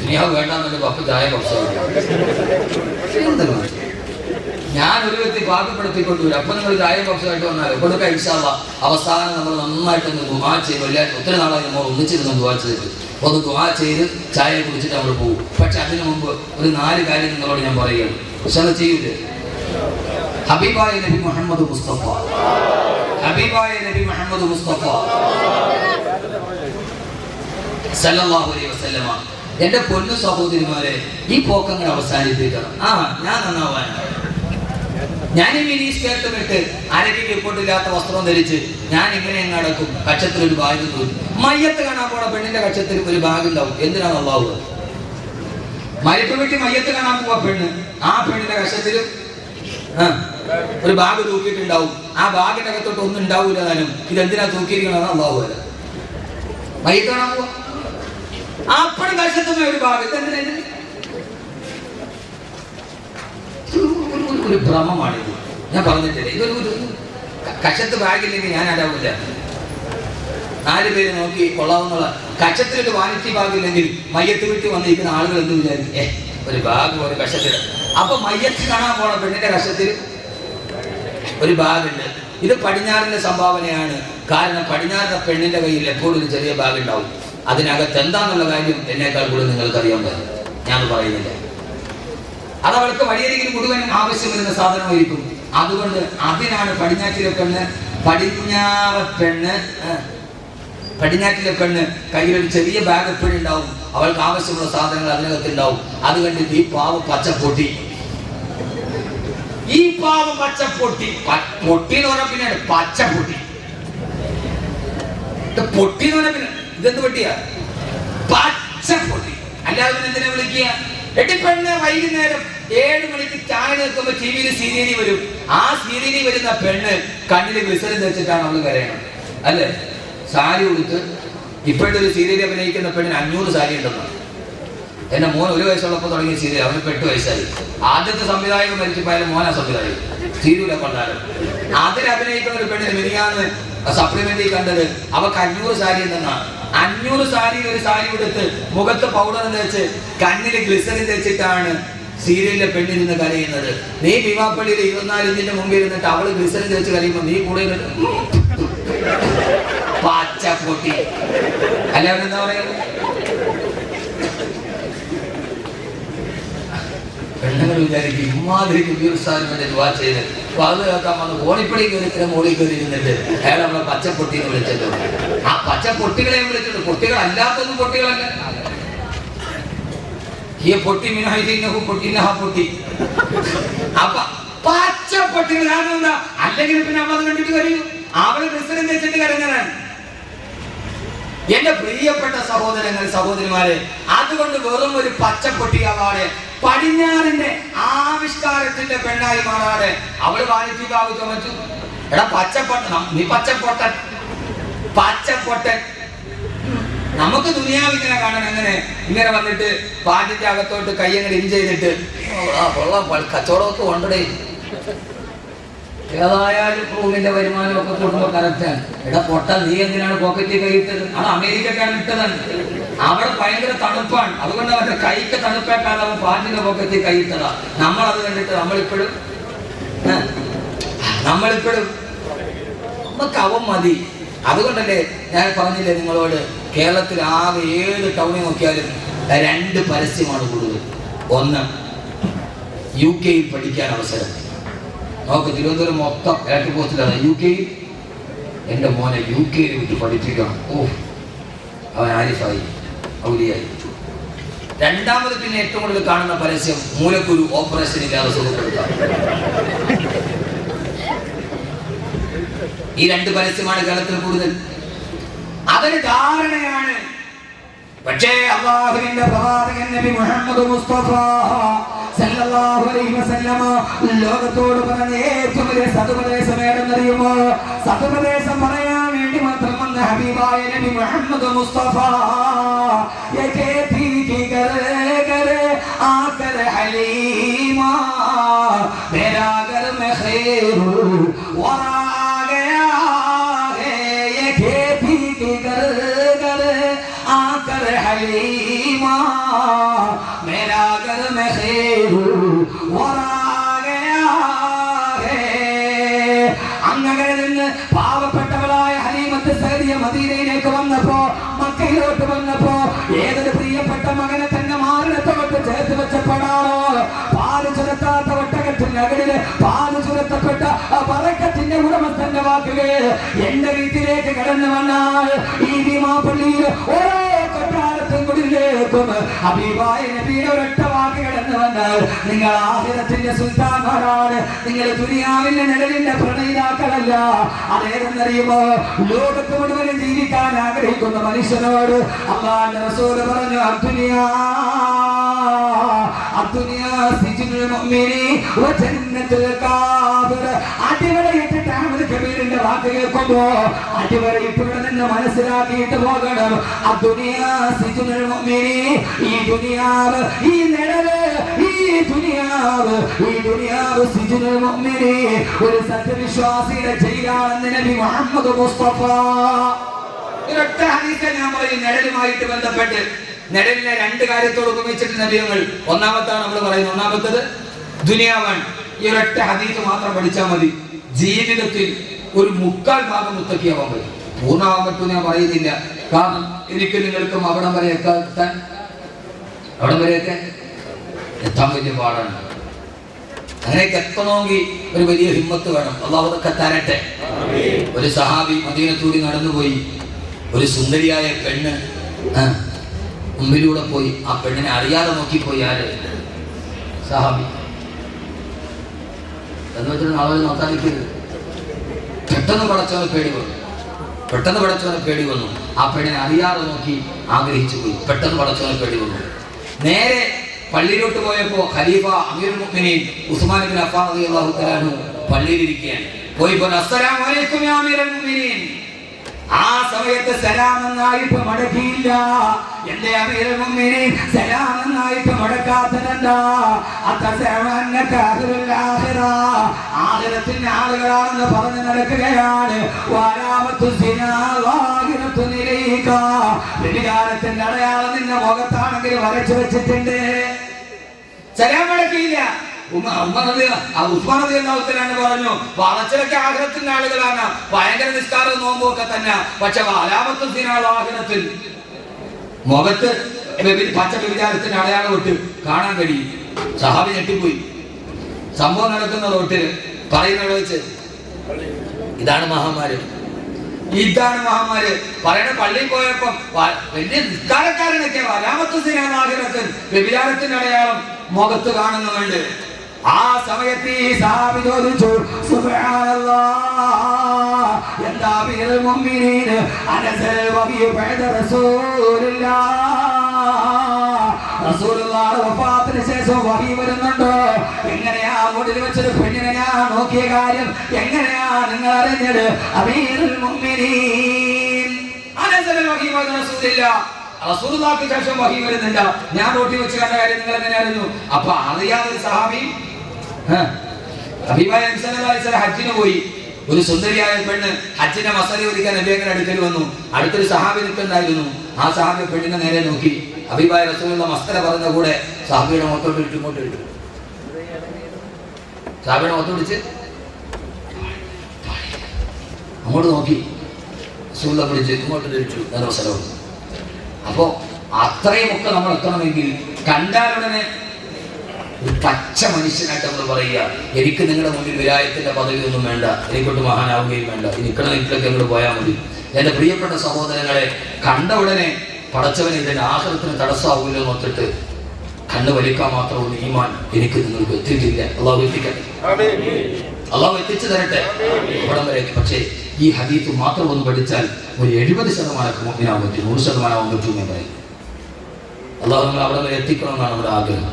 ദുനിയാവ് വേണ്ടാന്നല്ലേ പപ്പ ചായ കുറച്ച് ഞാൻ ഒരു വ്യക്തി പാകപ്പെടുത്തിക്കൊണ്ടുവരും. അപ്പൊ നിങ്ങൾ ചായ കുറച്ചായിട്ട് വന്നാലും കൊടുക്കാം ഇൻഷാ അല്ലാഹ്. അവസാനം നമ്മൾ നന്നായിട്ടൊന്ന് ദുആ ചെയ്ത്, വെള്ളിയാഴ്ച ഒത്തിരി നാളായി നമ്മൾ ഒന്നിച്ചിരുന്ന് ദുആ ചെയ്തിട്ട് ഒന്ന് ദുആ ചെയ്ത് ചായ കുടിച്ചിട്ട് നമ്മൾ പോകും. പക്ഷെ അതിനു മുമ്പ് ഒരു 4 കാര്യം നിങ്ങളോട് ഞാൻ പറയുകയാണ്. പക്ഷെ അത് ചെയ്യൂലേ? ഹബീബായ നബി മുഹമ്മദ് മുസ്തഫ സല്ലല്ലാഹു അലൈഹി വസല്ലമ, എന്റെ പൊന്നു സഹോദരിമാരെ, ഈ പോക്കങ്ങൾ അവസാനിപ്പിക്കണം. ഞാൻ നന്നാവാനാണ്. ഞാൻ ഈ മിനി സ്കേർട്ടും ഇട്ട് അരയ്ക്ക് റിപ്പോർട്ടില്ലാത്ത വസ്ത്രം ധരിച്ച് ഞാൻ ഇങ്ങനെ അങ്ങ് അടക്കും. കക്ഷത്തിൽ ഒരു ബാഗ് തൂക്കി. മയ്യത്ത് കാണാൻ പോണ പെണ്ണിന്റെ കക്ഷത്തിൽ ഒരു ബാഗ് ഉണ്ടാവും. എന്തിനാണ് അള്ളാഹു? മരിപ്പ് വീട്ടിൽ മയ്യത്ത് കാണാൻ പോവാ പെണ്ണ്, ആ പെണ്ണിന്റെ കക്ഷത്തിൽ ഒരു ബാഗ് തൂക്കിയിട്ടുണ്ടാവും. ആ ബാഗിന്റെ അകത്തോട്ട് ഒന്നും ഉണ്ടാവൂല. താനും ഇതെന്തിനാ തൂക്കിയിരിക്കണമെന്ന് അള്ളാഹു വരെ. മയ്യത്ത് കാണാൻ പോവാ, അപ്പഴും കക്ഷത്തുന്ന ഒരു ബാഗ്. ഇതെന്തിനാ? ഒരു ഭ്രമമാണിത്. ഞാൻ പറഞ്ഞിട്ടില്ലേ, ഇതൊരു കക്ഷത്ത് ബാഗില്ലെങ്കിൽ ഞാൻ അടാവില്ല. 4 പേര് നോക്കി കൊള്ളാവുന്നുള്ള കക്ഷത്തിലൊരു വാനിറ്റി ബാഗില്ലെങ്കിൽ മയ്യത്ത് വീട്ടിൽ വന്നിരിക്കുന്ന ആളുകൾ എന്ത് വിചാരിക്കും? ഒരു ബാഗ് ഒരു കക്ഷത്തിൽ. അപ്പൊ മയ്യത്ത് കാണാൻ പോണ പെണ്ണിന്റെ കക്ഷത്തിൽ ഒരു ബാഗുണ്ട്. ഇത് പടിഞ്ഞാറിന്റെ സംഭാവനയാണ്. കാരണം പടിഞ്ഞാറിന്റെ പെണ്ണിന്റെ കയ്യിൽ എപ്പോഴും ഒരു ചെറിയ ബാഗ് ഉണ്ടാവും. അതിനകത്ത് എന്താന്നുള്ള കാര്യം എന്നേക്കാൾ കൂടുതൽ നിങ്ങൾക്ക് അറിയാൻ പറ്റും. ഞാൻ പറയുന്നില്ല. അത് അവൾക്ക് വഴിയരികിൽ മുഴുവനും ആവശ്യം വരുന്ന സാധനമായിരിക്കും. അതുകൊണ്ട് അതിനാണ് പടിഞ്ഞാറ്റിലെ പെണ്ണ് കയ്യിലൊരു ചെറിയ ബാഗ് എപ്പോഴും ഉണ്ടാവും. അവൾക്ക് ആവശ്യമുള്ള സാധനങ്ങൾ അതിനകത്ത് ഉണ്ടാവും. അത് കണ്ടിട്ട് ഈ പാവം പച്ചപ്പൊട്ടി പൊട്ടി എന്ന് പറഞ്ഞാൽ പിന്നെ പച്ചപ്പൊട്ടി പൊട്ടി എന്ന് പറഞ്ഞാൽ പിന്നെ ഇതെന്ത് പൊട്ടിയാ? പച്ചപ്പൊട്ടി. അല്ലാതെ എന്തിനാ വിളിക്കുക? പെണ്ണ് വൈകുന്നേരം 7 മണിക്ക് ചായ നിൽക്കുമ്പോ ടിവിയിൽ സീരിയലി വരും. ആ സീരിയലി വരുന്ന പെണ്ണ് കണ്ണിൽ ഗ്ലിസറിൻ വെച്ചിട്ടാണ് അവള് കരയണം, അല്ലേ? സാരി കൊടുത്ത് ഇപ്പോഴത്തെ ഒരു സീരിയൽ അഭിനയിക്കുന്ന പെണ്ണിന് 500 സാരി ഉണ്ടെന്നാണ്. എന്റെ മോൻ 1 വയസ്സുള്ളപ്പോൾ തുടങ്ങിയ സീരിയൽ, അവന് 8 വയസ്സായി. ആദ്യത്തെ സംവിധായകൻ മരിച്ചപ്പോയാലും മോനാ സംവിധായകൻ. സീരിയലെ കൊണ്ടാലും അതിൽ അഭിനയിക്കുന്ന ഒരു പെണ്ണിന് മിനിയാന്ന് സപ്ലിമെന്റിൽ കണ്ടത് അവക്ക് 500 സാരി ഉണ്ടെന്നാണ്. 500 സാരി ഒരു സാരി കൊടുത്ത് മുഖത്ത് പൗഡർ തേച്ച് കണ്ണില് ഗ്ലിസറിൻ തേച്ചിട്ടാണ് സീരിയലിലെ പെണ്ണിരുന്ന് കരയുന്നത്. നീ ഭീമാപ്പള്ളിയിൽ 24 ഇഞ്ചിന്റെ മുമ്പിൽ ഇരുന്നിട്ട് അവള് ഗ്ലിസറിൻ തേച്ച് കരയുമ്പോ നീ കൂടെ പച്ചപ്പൊട്ടി. അല്ലാതെ എന്താ പറയുന്നത്? പെണ്ണുങ്ങൾ വിചാരിക്കും ഇമാതിരി ദുവാ ചെയ്ത് അത് കേൾക്കാൻ വന്ന് ഓണിപ്പടി കയറി മോളിൽ കയറി ഇരുന്നിട്ട് അയാൾ നമ്മളെ പച്ചപ്പൊട്ടി എന്ന് വിളിച്ചിട്ടുണ്ട്. ആ പച്ചപ്പൊട്ടികളെ വിളിച്ചിട്ടുണ്ട്. പൊട്ടികൾ അല്ലാത്തൊന്നും പൊട്ടികളല്ല. ഈ പൊട്ടി മിനഹു പൊട്ടി പൊട്ടി. അപ്പൊ പച്ചപ്പൊട്ടികൾ ആണെന്താ? അല്ലെങ്കിൽ പിന്നെ അവളത് കണ്ടിട്ട് കരയും. അവള് ക്രിസ്ത്യൻ വെച്ചിട്ട് കരഞ്ഞതാണ്. എന്റെ പ്രിയപ്പെട്ട സഹോദരങ്ങൾ സഹോദരിമാരെ, അതുകൊണ്ട് വെറും ഒരു പച്ചപ്പൊട്ടിയാവാതെ പടിഞ്ഞാറിന്റെ ആവിഷ്കാരത്തിന്റെ പെണ്ണായി മാറാതെ അവള് വാലിറ്റിക്കാവ് ചുമച്ചു. എടാ പച്ചപ്പൊട്ടൻ, നീ പച്ചപ്പൊട്ടൻ പച്ചപ്പൊട്ടൻ. നമുക്ക് ദുനിയാവിങ്ങനെ കാണാൻ എങ്ങനെ ഇങ്ങനെ വന്നിട്ട് പാട്ടിന്റെ അകത്തോട്ട് കയ്യങ്ങനെ ഇൻ ചെയ്തിട്ട് കച്ചവടമൊക്കെ കൊണ്ടേ. ഏതായാലും റൂമിന്റെ വരുമാനമൊക്കെ കൂടുമ്പോ കറക്റ്റാണ്. എടാ പൊട്ട, നീ എന്തിനാണ് പോക്കറ്റിൽ കൈയിട്ടത്? അത് അമേരിക്കക്കാണ് ഇട്ടതാണ്. അവിടെ ഭയങ്കര തണുപ്പാണ്, അതുകൊണ്ട് അവരുടെ കൈക്ക് തണുപ്പേക്കാതെ അവൻ പാട്ടിന്റെ പോക്കറ്റിൽ കൈയിട്ടതാ. നമ്മളത് കണ്ടിട്ട് നമ്മളിപ്പോഴും നമുക്ക് അവൻ മതി. അതുകൊണ്ടല്ലേ ഞാൻ പറഞ്ഞില്ലേ നിങ്ങളോട്, കേരളത്തിൽ ആകെ ഏത് ടൗണിൽ നോക്കിയാലും 2 പരസ്യമാണ് കൂടുതൽ. ഒന്ന്, UK പഠിക്കാൻ അവസരം. നോക്ക്, തിരുവനന്തപുരം മൊത്തം ഇലക്ട്രിക് പോസ്റ്റിലാണ് UK. എൻ്റെ മോനെ UK വിട്ട് പഠിപ്പിക്കണം. അവൻ ആരിഫായി, ഔലിയായി. രണ്ടാമത് പിന്നെ ഏറ്റവും കൂടുതൽ കാണുന്ന പരസ്യം മൂലക്കുരു ഓപ്പറേഷൻ ഇല്ലാതെ സുഖപ്പെടുത്താം. ഈ 2 പരസ്യമാണ് കേരളത്തിൽ കൂടുതൽ. അതൊരു ധാരണയാണ്. പക്ഷേ അല്ലാഹുവിന്റെ പ്രവാചകൻ നബി മുഹമ്മദ് മുസ്തഫ സല്ലല്ലാഹു അലൈഹി വസല്ലമ ലോകത്തോട് പറഞ്ഞ ഏറ്റവും വലിയ സതുപദേശം ഏതെന്നറിയുമോ? സതുപദേശം പറയാൻ വേണ്ടി മാത്രം വന്ന ഹബീബായ നബി മുഹമ്മദ് മുസ്തഫ ആകർ ഹലീമാ മേരാ ഘർ മേ ഖൈറുൽ വറാ ഗയാ ഹേ യേ ഖേതി കി ഘർ ആകർ ഹലീമാ മേരാ ഘർ മേ ഖൈറുൽ വറാ ഗയാ ഹേ. അങ്ങനെ നിന്ന് പാവപ്പെട്ടവളായ ഹലീമത്ത് സഅദിയ മദീനയിലേക്ക് വന്നപ്പോ, മക്കയിലോട്ട് വന്നപ്പോ ഏതൊരു പ്രിയപ്പെട്ട മകനെ തന്നെ മാറിടത്തോട്ട് ചേർത്ത് വെച്ചപ്പെടാറോ, പാല് ചുരത്താത്ത ഒട്ടകത്തിന്റെ അകടില് പാല് ചുരത്തപ്പെട്ട പറക്കത്തിന്റെ ഉടമസ്ഥന്റെ വാക്കുകൾ എന്റെ വീട്ടിലേക്ക് കടന്നു വന്നാൽ ഈ ഭീമാപള്ളിയിൽ ഓരോ കൊട്ടാരത്തും കുടിലേക്കും ഹബീബായ നബിയുടെ ഒരൊറ്റ വാക്ക് കടന്നു വന്നാൽ നിങ്ങൾ ആഖിറത്തിന്റെ സുൽത്താന്മാരാണ്, നിങ്ങൾ ദുനിയാവിന്റെ നിഴലിന്റെ പ്രണയിതാക്കളല്ല. അതേതെന്നറിയുമോ? ലോകത്ത് മുഴുവനും ജീവിക്കാൻ ആഗ്രഹിക്കുന്ന മനുഷ്യനോട് അല്ലാഹുവിന്റെ റസൂൽ പറഞ്ഞു, അടിവരയിട്ടിട്ട് അഹ്മദ് കബീറിന്റെ വാക്ക് കേൾക്കുമ്പോ അടിവരയിട്ടിവിടെ നിന്ന് മനസ്സിലാക്കിയിട്ട് പോകണം. ഈ ദുനിയാവ്, ഈ നിഴല്, ഈ ദുനിയാവ് സിജുനുൽ മുഅ്മിനി, ഒരു സത്യവിശ്വാസിയുടെ ജയിലാണെന്ന് നബി മുഹമ്മദ് മുസ്തഫ. ഒരൊറ്റ ഹദീസ് ഞാൻ പറയും നിഴലുമായിട്ട് ബന്ധപ്പെട്ട്. നിഴലിനെ 2 കാര്യത്തോട് ഉപമിച്ചിട്ട് നബിയങ്ങൾ. ഒന്നാമത്താണ് നമ്മൾ പറയുന്നത്, ഒന്നാമത്തത് ദുനിയാവാണ്. ഈ ഒരൊറ്റ ഹദീസ് മാത്രം പഠിച്ചാൽ മതി. ജീവിതത്തിൽ ഒരു 3/4 ഭാഗം മുത്തക്കിയാവാൻ പറ്റും. പൂർണ്ണമാവാൻ പറ്റും ഞാൻ പറയുന്നില്ല, കാരണം എനിക്ക് നിങ്ങൾക്കും അവിടം വരെയൊക്കെ എത്താൻ വലിയ പാടാണ്. അങ്ങനെയൊക്കെ എത്തണമെങ്കിൽ ഒരു വലിയ ഹിമ്മത്ത് വേണം. അല്ലാഹു അതൊക്കെ തരട്ടെ. ഒരു സഹാബി മദീനത്തൂടി നടന്നുപോയി. ഒരു സുന്ദരിയായ പെണ്ണ് മുമ്പിലൂടെ പോയി. ആ പെണ്ണിനെ അറിയാതെ നോക്കിപ്പോയി. ആര്? സഹാബി. എന്ന് വെച്ചിട്ട് ആളുകൾ നോക്കാതിരിക്കരുത്. പെട്ടെന്ന് പടച്ചവനെ പേടി വന്നു. ആ പെണ്ണിനെ അറിയാതെ നോക്കി ആഗ്രഹിച്ചു പോയി. പെട്ടെന്ന് പടച്ചവനെ പേടി വന്നു. നേരെ പള്ളിയിലോട്ട് പോയപ്പോ ഖലീഫ അമീറുൽ മുഅ്മിനീൻ ഉസ്മാൻ ഇബ്നു അഫ്ഫാൻ റളിയല്ലാഹു തആല അൻഹു പള്ളിയിലിരിക്കുകയാണ്. പോയിപ്പോ അസ്സലാമു അലൈക്കും യാ അമീറുൽ മുഅ്മിനീൻ. ആ സമയത്ത് സലാം എന്നായിട്ട് മടക്കിയില്ല. എന്റെ അമീറുൽ മുഅ്മിനീൻ സലാം എന്നായിട്ട് മടക്കാത്തതെന്താ? ആഖിറത്തിന്റെ ആളുകളാണെന്ന് പറഞ്ഞു നടക്കുകയാണ്. വ്യഭിചാരത്തിന്റെ അടയാളം നിന്റെ മുഖത്താണെങ്കിൽ വരച്ചു വെച്ചിട്ടുണ്ട്. സലാം മടക്കിയില്ല. ഉസ്മാൻ റളിയല്ലാഹു പറഞ്ഞു, വളച്ചിലൊക്കെ ആഖിറത്തിന്റെ ആളുകളാണ്, ഭയങ്കര നിസ്കാരവും നോമ്പും ഒക്കെ തന്നെ. പക്ഷെ ആഖിറത്തിൽ മുഖത്ത് പച്ച വ്യഭിചാരത്തിന്റെ അടയാളം വിട്ട് കാണാൻ കഴിയും. സഹാബി ഞെട്ടിപ്പോയി. സംഭവം നടക്കുന്ന റോട്ടിൽ പറയുന്നത് വെച്ച് ഇതാണ് മഹാമാര് പറയണ. പള്ളിയിൽ പോയപ്പോ വലിയ നിസ്കാരക്കാരനൊക്കെ ആഖിറത്തിൽ വ്യഭിചാരത്തിന്റെ അടയാളം മുഖത്ത് കാണുന്നുണ്ട്. ആ സമയത്ത് ഈ സഹാബി ചോദിച്ചു, സുബ്ഹാനല്ലാഹ്, എന്താ അമീറുൽ മുഅ്മിനീൻ അനസൽ വബിയ ബഅദ റസൂലുള്ളാഹിയുടെ വഫാത്തിന് ശേഷം വഹി വരുന്നുണ്ടോ? എങ്ങനെയാ മുടിൽ വെച്ചൊരു പെണ്ണിനെ ഞാൻ നോക്കിയ കാര്യം എങ്ങനെയാ നിങ്ങൾ അറിഞ്ഞത്? അമീറുൽ മുഅ്മിനീൻ അനസൽ വഹി ബഅദ റസൂലുള്ളാഹിക്ക് ശേഷം വഹി വരുന്നില്ല, ഞാൻ റോട്ടി വെച്ച് കണ്ട കാര്യം നിങ്ങൾ എങ്ങനെ അറിഞ്ഞു? അപ്പൊ അറിയാതൊരു സഹാബി ഹജ്ജിന് പോയി. ഒരു സുന്ദരിയായ പെണ്ണ് ഹജ്ജിന്റെ മസല ഒരിക്കാൻ നബിയുടെ അടുക്കൽ വന്നു. അടുത്തൊരു സഹാബി നിൽക്കുന്നുണ്ടായിരുന്നു. ആ സഹാബി പെണ്ണിനെ നേരെ നോക്കി. ഹബീബായ റസൂലുള്ള മസ്തല പറഞ്ഞ കൂടെ സഹാബിയുടെ മുഖത്തോട്ട് ഇട്ടു, ഇങ്ങോട്ട് ഇട്ടു. സഹാബിയുടെ മുഖത്തോടിച്ച് അങ്ങോട്ട് നോക്കി. റസൂലുള്ള പിടിച്ച് ഇങ്ങോട്ട് ഇട്ടു. നല്ല സ്ഥലം. അപ്പോ അത്രയുമൊക്കെ നമ്മൾ എത്തണമെങ്കിൽ കണ്ടാലുടനെ ഒരു പച്ച മനുഷ്യനായിട്ട് നമ്മൾ പറയുക, എനിക്ക് നിങ്ങളുടെ മുന്നിൽ വിലായത്തിന്റെ പദവിയൊന്നും വേണ്ട, എനിക്കൊട്ട് മഹാനാവുകയും വേണ്ട, എനിക്കൊക്കെ അങ്ങോട്ട് പോയാൽ മതി. എന്റെ പ്രിയപ്പെട്ട സഹോദരങ്ങളെ, കണ്ട ഉടനെ പടച്ചവനെ ഇതിന്റെ ആഹൃതത്തിന് തടസ്സമാവില്ലോ നോക്കിട്ട് കണ്ണ് വലിക്കാൻ മാത്രമുള്ള ഈമാൻ എനിക്ക് നിങ്ങൾക്ക് എത്തിയിട്ടില്ല. അള്ളാഹു എത്തിക്കട്ടെ, അള്ളാഹു എത്തിച്ചു തരട്ടെ ഇവിടം വരെ. പക്ഷേ ഈ ഹദീസ് മാത്രം ഒന്ന് പഠിച്ചാൽ ഒരു 70% മുഅ്മിനാവാൻ പറ്റും, 100% പറ്റും എന്ന് പറയും. അള്ളാഹു നമ്മൾ അവിടെ വരെ എത്തിക്കണമെന്നാണ് നമ്മുടെ ആഗ്രഹം.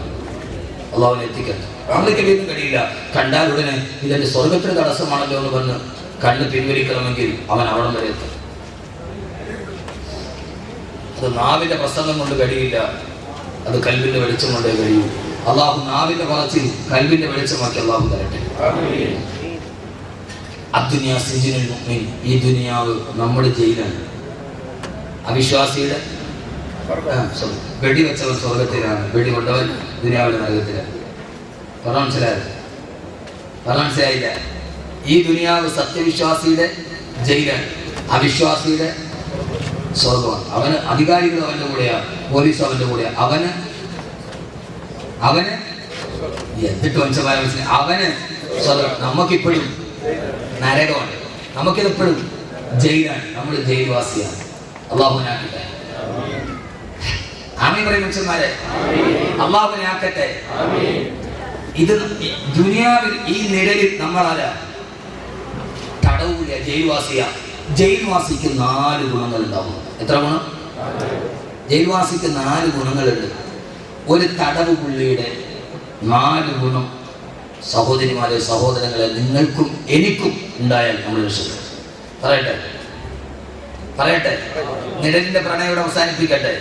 അള്ളാഹുവിനെ എത്തിക്കട്ടെ. നമ്മൾക്ക് വീണ്ടും കഴിയില്ല. കണ്ടാൽ ഉടനെ ഇതെന്റെ സ്വർഗത്തിന് തടസ്സമാണല്ലോ എന്ന് പറഞ്ഞ് കണ്ണ് പിൻവലിക്കണമെങ്കിൽ അവൻ അവിടം വരെ എത്തും. അത് നാവിന്റെ പ്രസംഗം കൊണ്ട് കഴിയില്ല, അത് കൽവിന്റെ വെളിച്ചം കൊണ്ടേ കഴിയൂ. അള്ളാഹു നാവിന്റെ പറച്ചിൽ കൽവിന്റെ വെളിച്ചമാക്കി അള്ളാഹു തരട്ടെ. അദ്ദുനിയാ സിജ്നുൽ മുഅ്മിൻ, ഈ ദുനിയാവ് നമ്മുടെ ജയിലാണ്. അവിശ്വാസിയുടെ വെടിവെച്ചവൻ സ്വർഗത്തിലാണ്, വെടികൊണ്ടവൻ ദുനിയാവിലെ നരകത്തിലാണ്. മനസ്സിലായില്ല? ഈ ദുനിയാവ് സത്യവിശ്വാസിയുടെ ജയിലാണ്, അവിശ്വാസിയുടെ സ്വർഗമാണ്. അവന് അധികാരികൾ അവന്റെ കൂടെയാണ്, പോലീസ് അവന്റെ കൂടെയാണ്. അവന് എന്നിട്ട് മനുഷ്യന്മാരെ അവന് സ്വർഗം. നമുക്കിപ്പോഴും നരകമാണ്, നമുക്കിതെപ്പോഴും ജയിലാണ്. നമ്മൾ ജയിൽവാസിയാണ്. അള്ളാഹുവിനാക്കട്ടെ. ആമീൻ പറയും മനുഷ്യന്മാരെ, അള്ളാഹുവിനാക്കട്ടെ. ഇത് ദുനിയാവിൽ ഈ നിഴലിൽ നമ്മളാരാ? തടവൂല, ജയിൽവാസിയാ. ജയിൽവാസിക്ക് 4 ഗുണങ്ങൾ ഉണ്ടാവും. എത്ര ഗുണം? ജയിൽവാസിക്ക് 4 ഗുണങ്ങളുണ്ട്. ഒരു തടവ് പുള്ളിയുടെ 4 ഗുണം സഹോദരിമാരെ, സഹോദരങ്ങളെ, നിങ്ങൾക്കും എനിക്കും ഉണ്ടായാൽ നമ്മൾ രക്ഷപ്പെടും. പറയട്ടെ. നിഴലിന്റെ പ്രണയോട് അവസാനിപ്പിക്കട്ടെ.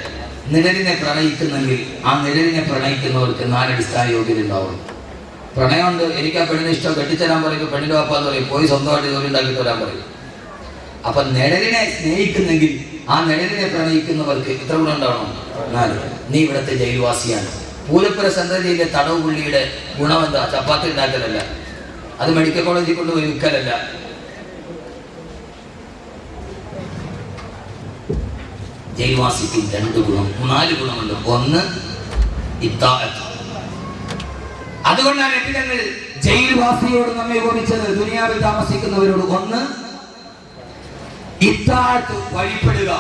നിഴലിനെ പ്രണയിക്കുന്നെങ്കിൽ ആ നിഴലിനെ പ്രണയിക്കുന്നവർക്ക് 4 അടിസ്ഥാന യോഗ്യത ഉണ്ടാവും. പ്രണയമുണ്ട്, എനിക്ക് ആ പെണ്ണിനെ ഇഷ്ടം, കെട്ടിച്ചേരാൻ പറയും, പെണ്ണിന്റെ വാപ്പാന്ന് പറയും, പോയി സ്വന്തമായിട്ട് ജോലി ഉണ്ടാക്കിയിട്ട് വരാൻ പറയും. അപ്പൊ നിഴലിനെ സ്നേഹിക്കുന്നെങ്കിൽ ആ നിഴലിനെ പ്രണയിക്കുന്നവർക്ക് എത്ര ഗുണം ഉണ്ടാവണം? 4. നീ ഇവിടുത്തെ ജയിൽവാസിയാണ്. പൂലപ്പുര സെൻട്രൽ ജയിലിലെ തടവ് പുള്ളിയുടെ ഗുണം എന്താ? ചപ്പാത്തി ഉണ്ടാക്കലല്ല, അത് മെഡിക്കൽ കോളേജിൽ കൊണ്ടുപോയി വിൽക്കലല്ല. ജയിൽവാസിക്ക് 4 ഗുണമുണ്ട്. 1 ഇത്താഅത്ത്. അതുകൊണ്ടാണ് നബിതങ്ങൾ ജയിൽവാസിയോട് നമ്മെ ഉപമിച്ചത്, ദുനിയാവിൽ താമസിക്കുന്നവരോട്. 1 ഇത്താഅത്ത്, വഴിപ്പെടുക.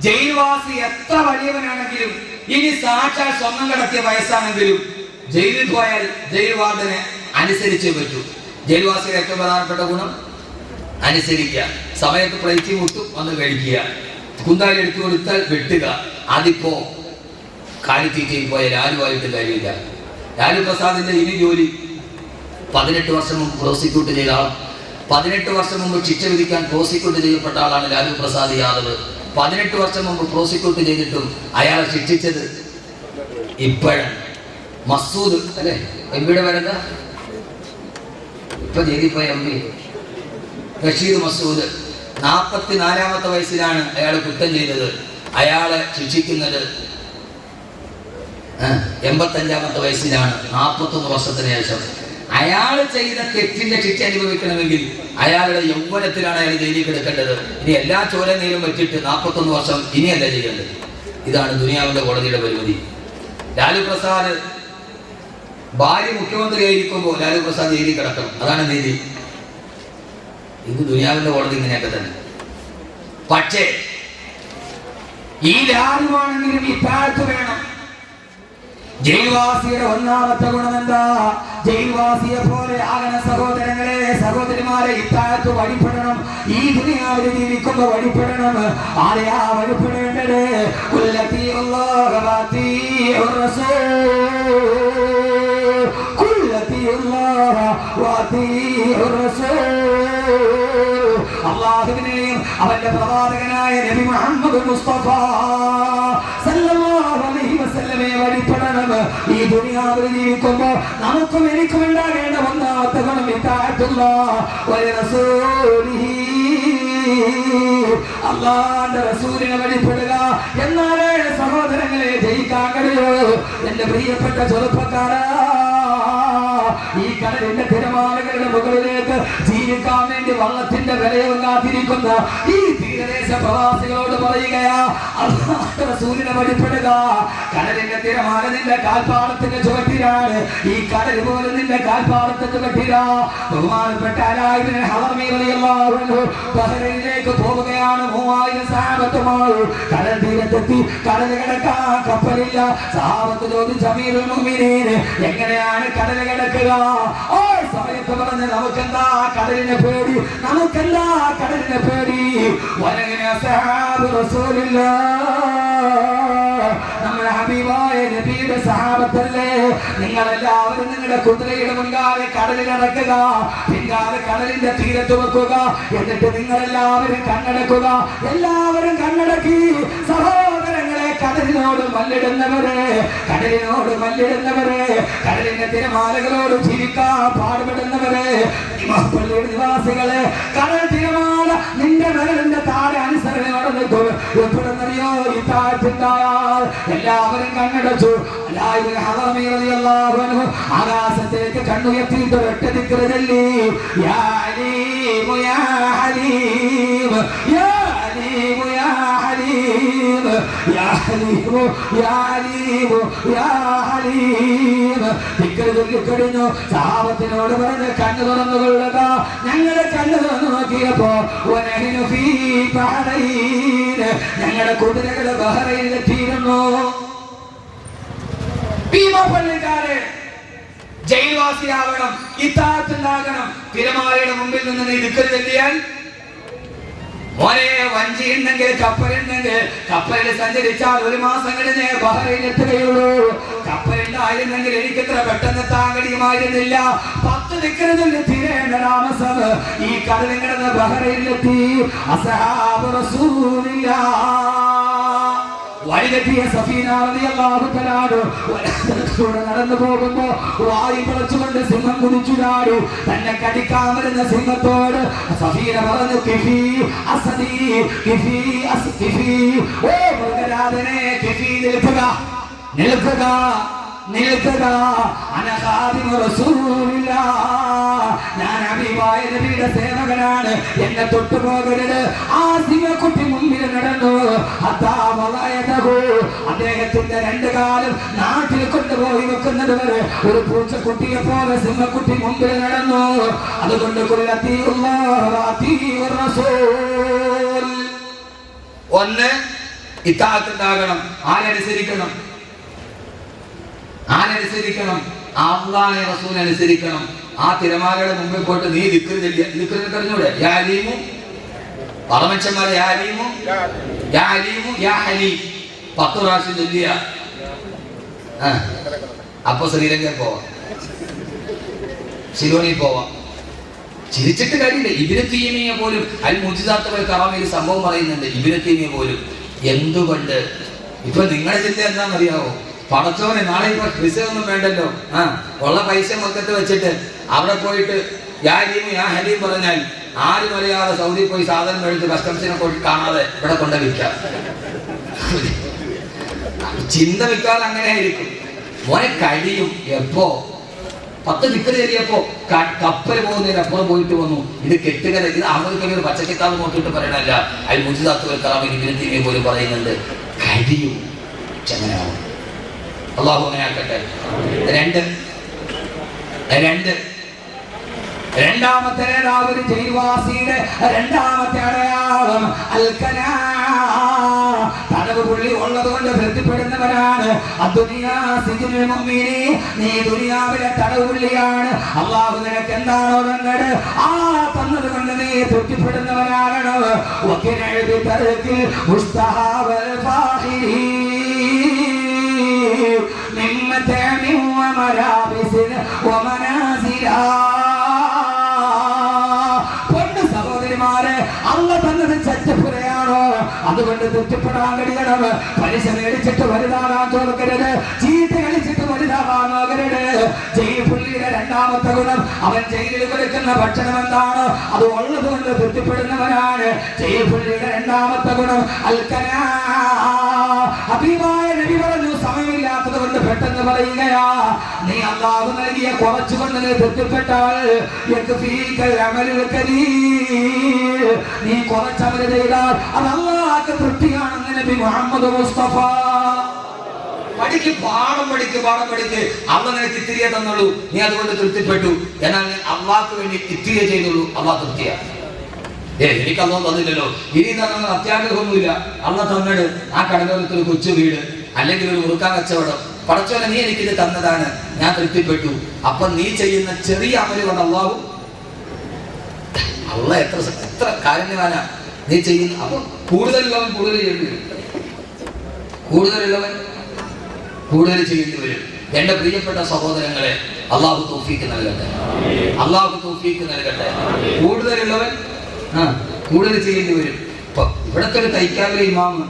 ജയിൽവാസി എത്ര വലിയവനാണെങ്കിലും, ഇനി സാക്ഷാൽ സ്വർണം കടത്തിയ വയസ്സാണെങ്കിലും, ജയിലിൽ പോയാൽ ജയിൽ വാർഡനെ അനുസരിച്ചേ പറ്റൂ. ജയിൽവാസിയുടെ ഏറ്റവും പ്രധാനപ്പെട്ട ഗുണം അനുസരിക്കുക. സമയത്ത് പ്ലേറ്റ് മുട്ടും വന്ന് കഴിക്കുക, കുന്താലി എടുത്തു കൊടുത്താൽ വെട്ടുക. അതിപ്പോ കാലിത്തീറ്റയിൽ പോയ ലാലുവായിട്ട് കാര്യമില്ല. ലാലു പ്രസാദിന്റെ ഇനി ജോലി 18 വർഷം മുമ്പ് പ്രോസിക്യൂട്ട് ചെയ്ത ആൾ, 18 വർഷം മുമ്പ് ശിക്ഷ വിധിക്കാൻ പ്രോസിക്യൂട്ട് ചെയ്യപ്പെട്ട ആളാണ് ലാലു പ്രസാദ് യാദവ്. 18 വർഷം മുമ്പ് പ്രോസിക്യൂട്ട് ചെയ്തിട്ടും അയാളെ ശിക്ഷിച്ചത് ഇപ്പോഴാണ്. മസൂദ് അല്ലെ, എംപിയുടെ പേരെന്താ? ഇപ്പൊ ജയിലിൽ പോയ എം പി റഷീദ് മസൂദ്. 44-ാമത്തെ വയസ്സിലാണ് അയാൾ കുറ്റം ചെയ്തത്. അയാളെ ശിക്ഷിക്കുന്നത് 85-ാമത്തെ വയസ്സിലാണ്, 41 വർഷത്തിന് ശേഷം. അയാൾ ചെയ്ത തെറ്റിന്റെ ശിക്ഷ അനുഭവിക്കണമെങ്കിൽ അയാളുടെ യൗവനത്തിലാണ് അയാൾ ജയിലിൽ കിടക്കേണ്ടത്. ഇനി എല്ലാ ചോരനീരും വെച്ചിട്ട് 41 വർഷം ഇനിയല്ല ചെയ്യേണ്ടത്. ഇതാണ് ദുനിയാവിന്റെ കോടതിയുടെ പരിമിതി. ലാലു പ്രസാദ് ഭാര്യ മുഖ്യമന്ത്രിയായിരിക്കുമ്പോൾ ലാലു പ്രസാദ് ജയിലിൽ കിടക്കണം, അതാണ് നീതി. ഇത് ദുനിയാവിന്റെ കോടതി ഇങ്ങനെയൊക്കെ തന്നെ. പക്ഷേ ഈ ലാലുവാണെങ്കിലും ഈ താഴ്ത്തു വേണം. ജയിൽവാസിയുടെ ഒന്നാമത്തെ ഗുണം എന്താ? ജയിൽവാസിയെ പോലെ ആകണ സഹോദരങ്ങളെ, സഹോദരിമാരെ, ഇത്താഴത്ത് വഴിപ്പെടണം. ഈ ദുനിയാവിൽ ജീവിക്കുമ്പോ വഴിപ്പെടണം. ആരെയാ വഴിപ്പെടേണ്ടത്? അല്ലാഹുവിനെയും അവന്റെ പ്രവാചകനായ നബി മുഹമ്മദ് മുസ്തഫ സല്ലല്ലാഹു അലൈഹി വസല്ലമയെ വഴിപ്പെടണം. ഈ ദുനിയാവിൽ ജീവിക്കുമ്പോ നമുക്കും എനിക്കും ഉണ്ടാകേണ്ട ഒന്നാമത്തെ ഗുണം ഇത്താഅത്തുല്ലാഹ് വ റസൂലിഹി, അല്ലാഹുവിന്റെ റസൂലിനെ വഴിപ്പെടുക. എന്നാലേ സഹോദരങ്ങളെ ജയിക്കാൻ കഴിയൂ. എന്റെ പ്രിയപ്പെട്ട ചെറുപ്പക്കാരാ, ഈ കടലിന്റെ തിരമാലകളുടെ മുകളിലേക്ക് ജീവിക്കാൻ വേണ്ടി വള്ളത്തിന്റെ വിലയും കാത്തിരിക്കുന്ന ഈ തീരദേശ പ്രവാസികളോട് പറയുകയാ, അല്ലാഹുവിന്റെ റസൂലിനെ വഴിപ്പെടുക. കടലിന്റെ തിരമാല നിന്റെ കാൽപ്പാടത്തിന്റെ ചുവട്ടിലാണ്. ഈ കടൽ പോലും നിന്റെ കാൽപ്പാടത്തിന്റെ ചുവട്ടിലാ. ബഹുമാനപ്പെട്ട അലായിബ്നു ഹറമി റളിയല്ലാഹു അൻഹു ബഹ്റൈനിലേക്ക് പോവുകയാണ് 3000 സഹാബത്തുമായി. കടൽ തീരത്തെത്തി. കടൽ കടക്കാൻ കപ്പലില്ല. സഹാബത്ത് ചോദിച്ചു, അമീറുൽ മുഅ്മിനീൻ, എങ്ങനെയാണ് കടൽ കടക്കുക? ഓ സമയത്ത് പറഞ്ഞ്, നമുക്കെന്താ കടലിനെ പേടി, നമുക്കെന്താ കടലിനെ പേടി. വലങ്ങനെ അസ്ഹാബു റസൂലില്ലാഹ്, നമ്മുടെ ഹബീബായ നബിയുടെ സഹാബത്തല്ലേ. നിങ്ങളെല്ലാവരും നിങ്ങളുടെ കുതിരയുടെ മുൻകാലെ കടലിൽ ഇറക്കുക, പിൻകാലെ കടലിന്റെ തീരത്ത് വെക്കുക. എന്നിട്ട് നിങ്ങളെല്ലാവരും കണ്ണടക്കുക. എല്ലാവരും കണ്ണടക്കി. സഹോദരങ്ങളെ, കടലിനോട് മല്ലിടുന്നവരെ, കടലിനോട് മല്ലിടുന്നവരെ, കടലിന്റെ തിരമാലകളോട് ജീവിക്കാൻ പാടുപെടുന്നവരെ, പള്ളിയുടെ നിവാസികളെ, കടൽ തിരമാല നിന്റെ മകളുടെ താഴെ അനുസരണയോടെ നിൽക്കും. എപ്പോഴെന്നറിയോ? ഈ താഴ്ത്തിണ്ടായാൽ എല്ലാവരും കണ്ണടച്ചു. ആകാശത്തേക്ക് കണ്ണുയർത്തിയിട്ട് ഒരൊറ്റ ദിക്ർ ചൊല്ലി, യാ അലീം യാ ഹലീം യാ അലീം യാ ഹലീം യാ ഹലീം യാ ഹലീം യാ ഹലീം. ദിക്ർ ചൊല്ലിക്കഴിഞ്ഞു. സഹാബത്തിനോട് പറഞ്ഞ് കണ്ണു തുറന്നുകൊള്ളുക. ഞങ്ങളുടെ കണ്ണു തുറന്നു നോക്കിയപ്പോ ഞങ്ങളുടെ കുതിരകള് ബഹ്റൈനിലെത്തിയിരുന്നു. പള്ളിക്കാരെ ജയിൽവാസിയാവണം, ഇത്താഅത്തുണ്ടാകണം. തിരമാലയുടെ മുമ്പിൽ നിന്ന് നീ ദിക്ർ ചൊല്ലിയാൽ, മോനെ വഞ്ചി ഉണ്ടെങ്കിൽ കപ്പലുണ്ടെങ്കിൽ കപ്പലിൽ സഞ്ചരിച്ചാൽ 1 മാസം കഴിഞ്ഞേ ബഹ്റൈനിലെത്തുകയുള്ളൂ. കപ്പലുണ്ടായിരുന്നെങ്കിൽ എനിക്ക് ഇത്ര പെട്ടെന്ന് എത്താൻ കഴിയുമായിരുന്നില്ല. 10 ദിക്ർ ചൊല്ലി തീരേണ്ട താമസം. ഈ കടലിൽ കിടന്ന് ബഹ്റൈനിലെത്തി. അസ്ഹാബു റസൂലില്ലാഹ് വഴിതെറ്റിയ സഫീന റളിയല്ലാഹു തആല നടന്നു പോകുമ്പോ വായി പിളച്ചുകൊണ്ട് സിംഹം കുതിച്ചു ചാടി. തന്നെ കടിക്കാൻ വരുന്ന സിംഹത്തോട് സഫീന പറഞ്ഞു, കിഫി അസദി കിഫി കിഫി, ഓ മൃഗരാജനെ, കിഫി നിൽക്കുക, നിൽക്കുക, നിൽക്കുക. അനഖാദിമു റസൂലില്ലാഹ്, ഞാൻ ഹബീബായ നബിയുടെ സേവകനാണ്, എന്നെ തൊട്ടു പോകരുത്. ആ സിംഹക്കുട്ടി മുമ്പിൽ നടന്നു. അദ്ദേഹത്തിന്റെ 2 കാലും നാട്ടിൽ കൊണ്ടുപോയി വെക്കുന്നത് വരെ ഒരു പൂച്ചക്കുട്ടിയെ പോലെ സിംഹക്കുട്ടി മുമ്പിൽ നടന്നു. അതുകൊണ്ട് ഒന്ന് ഇത്താഅത്തുണ്ടാകണം. ആരനുസരിക്കണം? ആരനുസരിക്കണം? അല്ലാഹുവിനെ റസൂൽ അനുസരിക്കണം. ആ തിരമാലയുടെ മുമ്പിൽ പോയിട്ട് നീ ദിക്ർ ചൊല്ലിയ, ദിക്ർ പറഞ്ഞൂടെ? യാ അലീമു, പറമച്ചന്മാരെ, യാ അലീമു യാ അലീമു യാ ഹലീം 10 പ്രാവശ്യം ചൊല്ലിയ, അപ്പൊ ശ്രീലങ്കയിൽ പോവാം, സിലോണിൽ പോവാം. ചിരിച്ചിട്ട് കാര്യമില്ല. ഇബ്നു തൈമിയ്യ പോലും അൽ മുഅ്ജിസാത്ത് വൽ കറാമയിൽ സംഭവം പറയുന്നുണ്ട്. ഇബ്നു തൈമിയ്യ പോലും എന്തുകൊണ്ട്? ഇപ്പൊ നിങ്ങളുടെ ചിന്ത എന്താണെന്നറിയാവോ? പടച്ചോനെ, നാളെ ഇപ്പൊ പൈസ ഒന്നും വേണ്ടല്ലോ, ഉള്ള പൈസ മൊത്തത്തിൽ വെച്ചിട്ട് അവിടെ പോയിട്ട് യാ അലീം യാ ഹലീം പറഞ്ഞാൽ ആരും അറിയാതെ സൗദി പോയി സാധനം മേടിച്ച് കസ്റ്റംസിനെ കാണാതെ ഇവിടെ കൊണ്ട് വിൽക്കാം. ചിന്ത മിക്കവാറും അങ്ങനെ ആയിരിക്കും. മോനെ കഴിയും. എപ്പോ 10 ദിക്ർ ചൊല്ലിയപ്പോ കപ്പൽ പോകുന്നതിന് അപ്പുറം പോയിട്ട് വന്നു. ഇത് കെട്ടുകഥ, ഇത് അമേരിക്കയിൽ ഒരു പച്ചക്കിത്താവ് നോക്കിയിട്ട് പറയണല്ല. അൽ മുഅ്ജിസാത്ത് വൽ കറാമയിൽ ഇബ്നു തൈമിയ്യ പോലും പറയുന്നുണ്ട്, കഴിയും. ചങ്ങനാവും. അല്ലാഹു അങ്ങനെ ആക്കട്ടെ. 2 രണ്ടാമത്തെ ഒരു ജയിൽവാസിയുടെ രണ്ടാമത്തെ അടയാളം തടവ് പുള്ളി ഉള്ളത് കൊണ്ട് തൃപ്തിപ്പെടുന്നവരാണ്. നീ ദുനിയാവിലെ തടവുള്ളിയാണ്. അള്ളാഹു നിനക്ക് എന്താണോ തന്നത് ആ തന്നത് കൊണ്ട് നീ തൃപ്തിപ്പെടുന്നവരാകണം. സഹോദരിമാരെ, അള്ള തന്നത് ചറ്റപ്പുരയാണോ? അതുകൊണ്ട് തൃപ്തിപ്പെടാൻ കഴിയണം. പലിശ മേടിച്ചിട്ട് വലുതാകാൻ തോൽക്കരുത്. ചീത്ത കളിച്ചിട്ട് വലുതാകാൻ നോക്കരുത്. ജയിൽ പുള്ളിയുടെ രണ്ടാമത്തെ ഗുണം, അവൻ ജയിലിൽ കൊടുക്കുന്ന ഭക്ഷണം എന്താണ് അത് ഉള്ളത് കൊണ്ട് തൃപ്തിപ്പെടുന്നവനാണ്. ജയിൽ പുള്ളിയുടെ രണ്ടാമത്തെ ഗുണം അൽക്കനാ. ഹബീബായ നബി പറഞ്ഞു, സമയമില്ലാത്തത് കൊണ്ട് പെട്ടെന്ന് പറയുകയാ, നീ അല്ലാഹു നൽകിയ കുറച്ചുകൊണ്ട് നീ തൃപ്തിപ്പെട്ടാൽ നീ കുറച്ചമല് ചെയ്താൽ അത് അല്ലാഹുവിന്റെ തൃപ്തിയാണെന്ന് നബി മുഹമ്മദ് മുസ്തഫ. പഠിക്ക്, പാഠം പഠിക്ക്. അള്ള നിനക്ക് ഇത്തിരിയെ തന്നുള്ളൂ, നീ അതുകൊണ്ട് തൃപ്തിപ്പെട്ടു. എന്നാൽ അള്ളാഹ്ക്ക് വേണ്ടി ഇത്തിരിയെ ചെയ്തുള്ളൂ, അള്ളാഹ് തൃപ്തിയാ. എനിക്ക് അള്ളാഹ് തന്നില്ലല്ലോ, ഇനി തന്നെ അത്യാഗ്രഹമൊന്നുമില്ല. അള്ള തന്നത് ആ കടലോരത്തൊരു കൊച്ചു വീട്, അല്ലെങ്കിൽ ഒരു മുറുക്കാൻ കച്ചവടം. പടച്ചോനെ, നീ എനിക്കിത് തന്നതാണ്, ഞാൻ തൃപ്തിപ്പെട്ടു. അപ്പൊ നീ ചെയ്യുന്ന ചെറിയ അമല് കൊണ്ട് അള്ളാഹു എത്ര കാരുണ്യവാനാ നീ ചെയ്യുന്ന. അപ്പൊ കൂടുതലുള്ളവൻ കൂടുതൽ ചെയ്യേണ്ടി വരും, കൂടുതൽ ചെയ്യേണ്ടി വരും. എന്റെ പ്രിയപ്പെട്ട സഹോദരങ്ങളെ, അള്ളാഹു തൗഫീക്ക് നൽകട്ടെ. കൂടുതലുള്ളവൻ കൂടുതൽ ചെയ്യേണ്ടി വരും. ഇപ്പൊ ഇവിടത്തെ ഒരു തൈക്കാവിലെ ഇമാമ്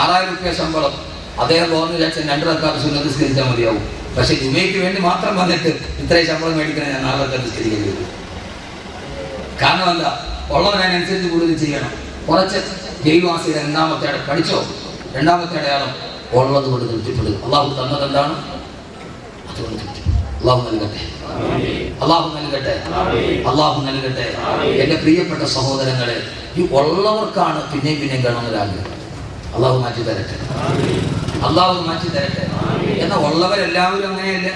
6000 രൂപ ശമ്പളം, അദ്ദേഹം തോന്നുന്നു വിചാരിച്ചാൽ 2 റക്അത്ത് സുന്നത്ത് നിസ്കരിച്ചാൽ മതിയാവും. പക്ഷെ ജുമയ്ക്ക് വേണ്ടി മാത്രം വന്നിട്ട് ഇത്രയും ശമ്പളം മേടിക്കണേ, ഞാൻ 4 റക്അത്ത് നിസ്കരിക്കേണ്ടി വരും. കാരണം എന്താ? ഉള്ളവനനുസരിച്ച് കൂടുതൽ ചെയ്യണം. കുറച്ച് ജൈവാസിയുടെ രണ്ടാമത്തെ അടയാളം ഉള്ളത് കൊണ്ട് തൃപ്തിപ്പെടുക. അള്ളാഹു തന്നത് എന്താണ് അതുകൊണ്ട് തൃപ്തിപ്പെടുക. അള്ളാഹു നൽകട്ടെ. എന്റെ പ്രിയപ്പെട്ട സഹോദരങ്ങളെ, ഈ ഉള്ളവർക്കാണ് പിന്നെയും കാണുന്നൊരാഗ്രഹം. അള്ളാഹു മാറ്റി തരട്ടെ. എന്നാൽ ഉള്ളവരെല്ലാവരും അങ്ങനെയല്ല.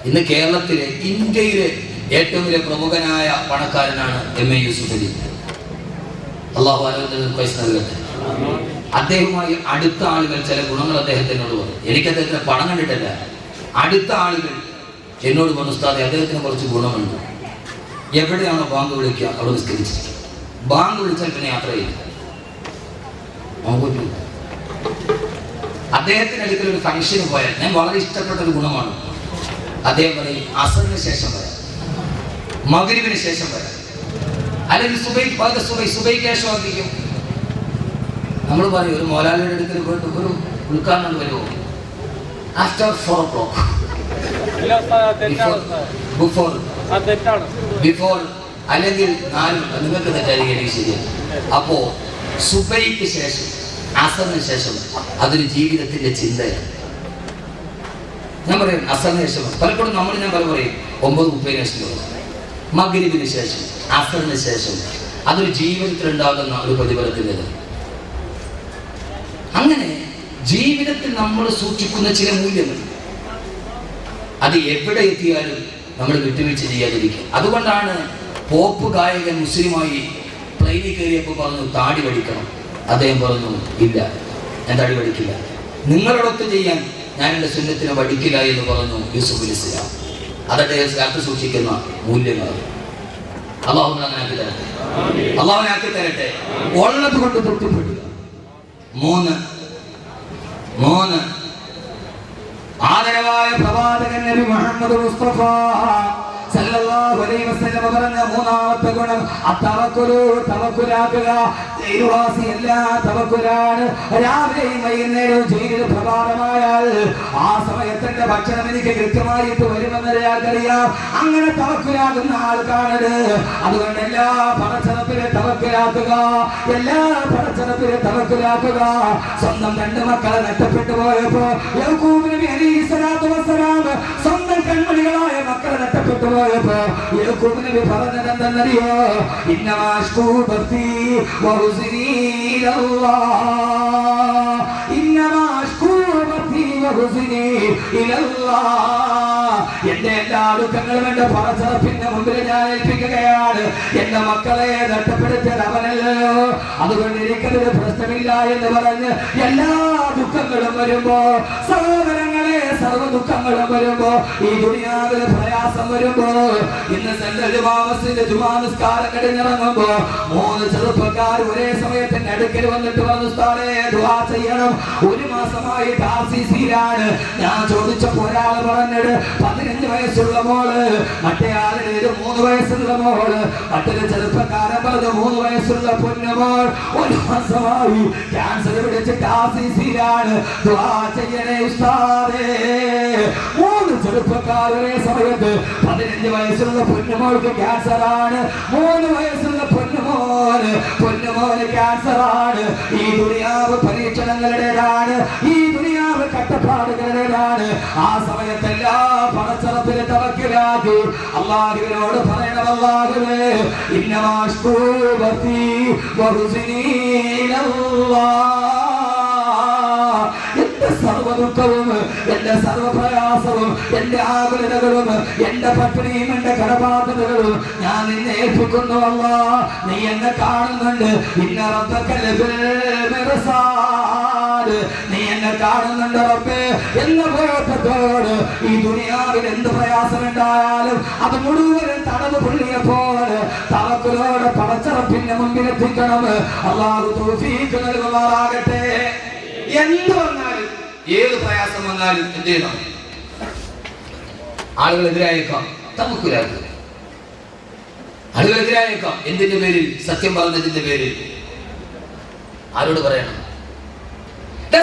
ഇന്ന് കേരളത്തിലെ, ഇന്ത്യയിലെ ഏറ്റവും വലിയ പ്രമുഖനായ പണക്കാരനാണ് M.A. യൂസുഫ് അലി. അള്ളാഹു ആരോഗ്യത്തിന് പൈസ നൽകട്ടെ. അദ്ദേഹവുമായി അടുത്ത ആളുകൾ ചില ഗുണങ്ങൾ അദ്ദേഹത്തിനോട് പറഞ്ഞു. എനിക്ക് അദ്ദേഹത്തിന് പണം കണ്ടിട്ടല്ല, അടുത്ത ആളുകൾ എന്നോട് പറഞ്ഞു, ഉസ്താദേ, അദ്ദേഹത്തിന് കുറച്ച് ഗുണമുണ്ട്. എവിടെയാണോ ബാങ്ക് വിളിക്കുക അവിടെ നിസ്കരിച്ചിരിക്കും. ബാങ്ക് വിളിച്ചാൽ പിന്നെ യാത്ര ചെയ്യും. അദ്ദേഹത്തിന് അടുക്കൽ ഒരു ഫംഗ്ഷന് പോയാൽ ഞാൻ വളരെ ഇഷ്ടപ്പെട്ട ഒരു ഗുണമാണ്. അദ്ദേഹം പറയും, അസറിന് ശേഷം വരാം, മഗ്രിബിന് ശേഷം വരാം, അല്ലെങ്കിൽ സുബൈക്ക് ശേഷം ആയിരിക്കും. നമ്മൾ പറയും, ഒരു മോലാലിയുടെ അടുക്കൽ പോയിട്ട് ഒരു ഉൾക്കാരണം വരുമോ? ആഫ്റ്റർ 4 o'clock, ബിഫോർ അല്ലെങ്കിൽ 4, നിങ്ങൾക്ക് തെറ്റായിരിക്കും, ശരിയാണ്. അപ്പോ സുബൈക്ക് ശേഷം, അസറിന് ശേഷം അതൊരു ജീവിതത്തിന്റെ ചിന്തയാണ്. ഞാൻ പറയും അസറിന് ശേഷം. പലപ്പോഴും ഞാൻ പറയും 9:30 ശേഷം, മഗ്രിബിന് ശേഷം, അസറിന് ശേഷം. അതൊരു ജീവിതത്തിൽ ഉണ്ടാകുന്ന ഒരു പ്രതിഫലത്തിൻ്റെത്. അങ്ങനെ ജീവിതത്തിൽ നമ്മൾ സൂക്ഷിക്കുന്ന ചില മൂല്യങ്ങൾ, അത് എവിടെ എത്തിയാലും നമ്മൾ വിട്ടുവീഴ്ച ചെയ്യാതിരിക്കും. അതുകൊണ്ടാണ് പോപ്പ് ഗായകൻ മുസ്ലിമായി പ്ലെയിനിൽ കയറിയപ്പോൾ പറഞ്ഞു, താടി പഠിക്കണം. അദ്ദേഹം പറഞ്ഞു, ഇല്ല, ഞാൻ താടി പഠിക്കില്ല. നിങ്ങളോടൊത്ത് ചെയ്യാൻ ഞാൻ എൻ്റെ സുന്നത്തിനെ പഠിക്കില്ല എന്ന് പറഞ്ഞു യൂസുഫ് അലി ഇസ്ലാം. അതൊക്കെ കാത്തു സൂക്ഷിക്കുന്ന മൂല്യങ്ങൾ. അള്ളാഹുവിനാക്കി തരട്ടെ. ഉള്ളത് കൊണ്ട് തൃപ്തിപ്പെടുക. 3 ആദരവായ പ്രവാചകൻ നബി മുഹമ്മദ് മുസ്തഫ സല്ലല്ലാഹു അലൈഹി വസല്ലം പറഞ്ഞ 3ാമത്തെ ഗുണം തവക്കുലാക്കുക. ജയിൽവാസി എല്ലാ തവക്കുലാണ്. രാവിലെയും വൈകുന്നേരവും ജയിലിൽ പ്രഭാതമായാൽ ആ സമയത്തിന്റെ ഭക്ഷണം എനിക്ക് കൃത്യമായിട്ട് വരുമെന്ന് അറിയാം. അങ്ങനെ തവക്കുലാകുന്ന ആൾക്കാണത്. അതുകൊണ്ട് എല്ലാ പടച്ചറപ്പിലെ തവക്കുലാക്കുക. സ്വന്തം 2 മക്കളെ നഷ്ടപ്പെട്ടു പോയപ്പോ യാക്കൂബ് നബി അലൈഹിസ്സലാത്തു വസ്സലാം സ്വന്തം കൺമണികളായ മക്കളെ നഷ്ടപ്പെട്ടു പോയപ്പോ യാക്കൂബ് നബി പറഞ്ഞത് എന്തെന്നറിയോ? ഇന്നമാ അശ്കൂ ബത്തി വഹുസ്നി ഇലല്ലാഹ്, ഇന്നമാ അശ്കൂ ബത്തി വഹുസ്നി ഇലല്ലാഹ്. എന്റെ എല്ലാ ദുഃഖങ്ങളും എന്റെ പറച്ചറപ്പിന്റെ മുമ്പിൽ ഞാൻ ഏൽപ്പിക്കുകയാണ്. എന്റെ മക്കളെ നഷ്ടപ്പെടുത്തിയത് അവനല്ലോ, അതുകൊണ്ട് എനിക്കതൊരു പ്രശ്നമില്ല എന്ന് പറഞ്ഞ് എല്ലാ ദുഃഖങ്ങളും വരുമ്പോ, സഹോദരങ്ങളെ സർവ്വ ദുഃഖങ്ങളും വരുമ്പോ, ഈ ദുനിയാവിലെ പ്രയാസം വരുമ്പോ, ഇന്ന് സെൻട്രൽ ജുമാ മസ്ജിദ് ജുമാ നിസ്കാരം കഴിഞ്ഞിറങ്ങുമ്പോ 3 ചെറുപ്പക്കാർ ഒരേ സമയത്തിന്റെ അടുക്കൽ വന്നിട്ട് പറഞ്ഞു, ഉസ്താദേ ദുആ ചെയ്യണം, 1 മാസമായി RCCയിലാണ്. ഞാൻ ചോദിച്ചപ്പോ ഒരാൾ പറഞ്ഞത് 15 വയസ്സുള്ള മോള്, മറ്റേ ആളുടെ 3 വയസ്സുള്ള മോള്, മറ്റൊരു ചെറുപ്പക്കാരൻ പറഞ്ഞു 3 വയസ്സുള്ള പൊന്നുമോൾ 1 മാസമായി ക്യാൻസർ പിടിച്ചിട്ട് RCCയിലാണ്. ദുആ ചെയ്യണേ ഉസ്താദേ. 3 ചെറുപ്പക്കാർ ഒരേ സമയത്ത് 15 വയസ്സുള്ള പൊന്നുമോൾക്ക് ക്യാൻസർ ആണ്, 3 വയസ്സുള്ള പൊന്നുമോന് ക്യാൻസർ ആണ്. ഈ ദുനിയാവ് പരീക്ഷണങ്ങളുടേതാണ്, ഈ ദുനിയാവ് കഷ്ടപ്പാടുകളുടേതാണ്. ആ സമയത്തെല്ലാം പടച്ചറപ്പിന് തവക്കലാക്കി അല്ലാഹുവിനോട് പറയണം, അല്ലാഹുവേ ഇന്നമാഷ്കൂ ബത്തി വഹുസ്നി ഇലല്ലാഹ്. എന്റെ സർവ്വ ദുഃഖവും എന്റെ സർവ്വ പ്രയാസവും എന്റെ ആകുലതകളും എന്റെ പട്ടിണിയും എന്റെ കടബാധ്യതകളും ഞാൻ നിന്നെ ഏൽപ്പിക്കുന്നു അല്ലാഹ്. നീ എന്നെ കാണുന്നുണ്ട്, ഇന്ന റബ്ബക ലബിൽ മിർസാദ്. നീ എന്നെ കാണുന്നുണ്ട് റബ്ബേ എന്ന ബോധത്തോട് ഈ ദുനിയാവിൽ എന്ത് പ്രയാസമുണ്ടായാലും അത് മുഴുവനും തടവ് പുള്ളിയെപ്പോലെ തവക്കുലോടെ പടച്ചറപ്പിന്റെ മുമ്പിൽ എത്തിക്കണം. അല്ലാഹു തൗഫീഖ് നൽകുമാറാകട്ടെ. എന്ത് വന്നാലും ഏത് പ്രയാസം വന്നാലും എന്ത് ചെയ്യണം? ആളുകളെതിരായേക്കാം, തവക്കുലാക്കുക. ആളുകളെതിരായേക്കാം, എന്തിന്റെ പേരിൽ? സത്യം പറഞ്ഞതിന്റെ പേരിൽ. ആരോട് പറയണം?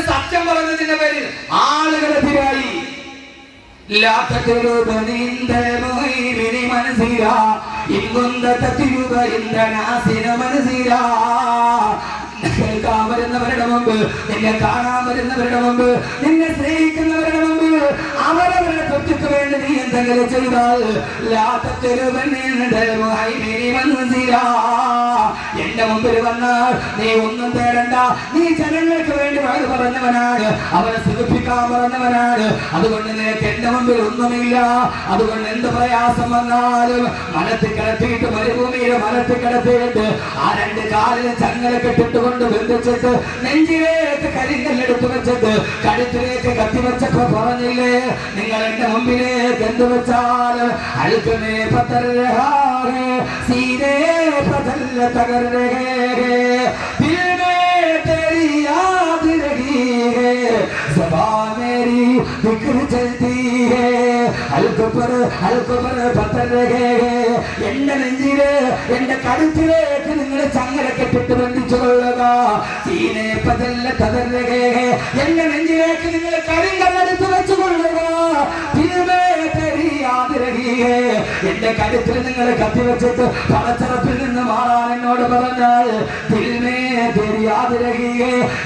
സത്യം പറഞ്ഞതിന്റെ പേരിൽ ആളുകളെതിരായി. കേൾക്കാൻ വരുന്നവരുടെ മുമ്പ്, നിന്നെ കാണാൻ വരുന്നവരുടെ മുമ്പ്, നിന്നെ സ്നേഹിക്കുന്നവരുടെ മുമ്പ് അവരവരുടെ തെറ്റുക്ക് വേണ്ടി നീ എന്തെങ്കിലും ചെയ്താൽ എന്റെ മുമ്പിൽ വന്നാൽ നീ ഒന്നും തേടണ്ട. നീ ജനങ്ങൾക്ക് വേണ്ടി വഴി പറഞ്ഞവനാണ്, അവരെ സുഖിപ്പിക്കാൻ പറഞ്ഞവനാണ്. അതുകൊണ്ട് നിനക്ക് എന്റെ മുമ്പിൽ ഒന്നുമില്ല. അതുകൊണ്ട് എന്ത് പ്രയാസം വന്നാലും മലത്തിൽ കിടത്തിയിട്ട്, മരുഭൂമിയിലെ മലത്തിൽ കിടത്തിയിട്ട് ആ 2 കാലിൽ ചങ്ങല കെട്ടിട്ടുകൊണ്ട് ബന്ധിച്ചിട്ട് നെഞ്ചിലേക്ക് കരിങ്കല്ലെടുത്ത് വെച്ചിട്ട് കഴുത്തിലേക്ക് കത്തിവെച്ചപ്പോ പറഞ്ഞില്ലേ, നിങ്ങൾ എന്റെ മുമ്പിലേക്ക് എന്ത് വെച്ചാൽ അഴുക്കമേ പത്തര സീനേ പതല്ല തകർന്നേ എന്റെ നെഞ്ചില് എന്റെ കഴുത്തിലേക്ക് നിങ്ങൾ ചങ്ങല കെട്ടിട്ട് ബന്ധിച്ചു കൊള്ളുക. എന്റെ നെഞ്ചിലേക്ക് നിങ്ങൾ കരിങ്കല്ലെടുത്ത് വെച്ചു കൊള്ളുക. എന്റെ കഴുത്തിൽ നിങ്ങൾ കത്തിവെച്ചിട്ട് പടച്ചറപ്പിൽ നിന്ന് മാറാൻ എന്നോട് പറഞ്ഞാൽ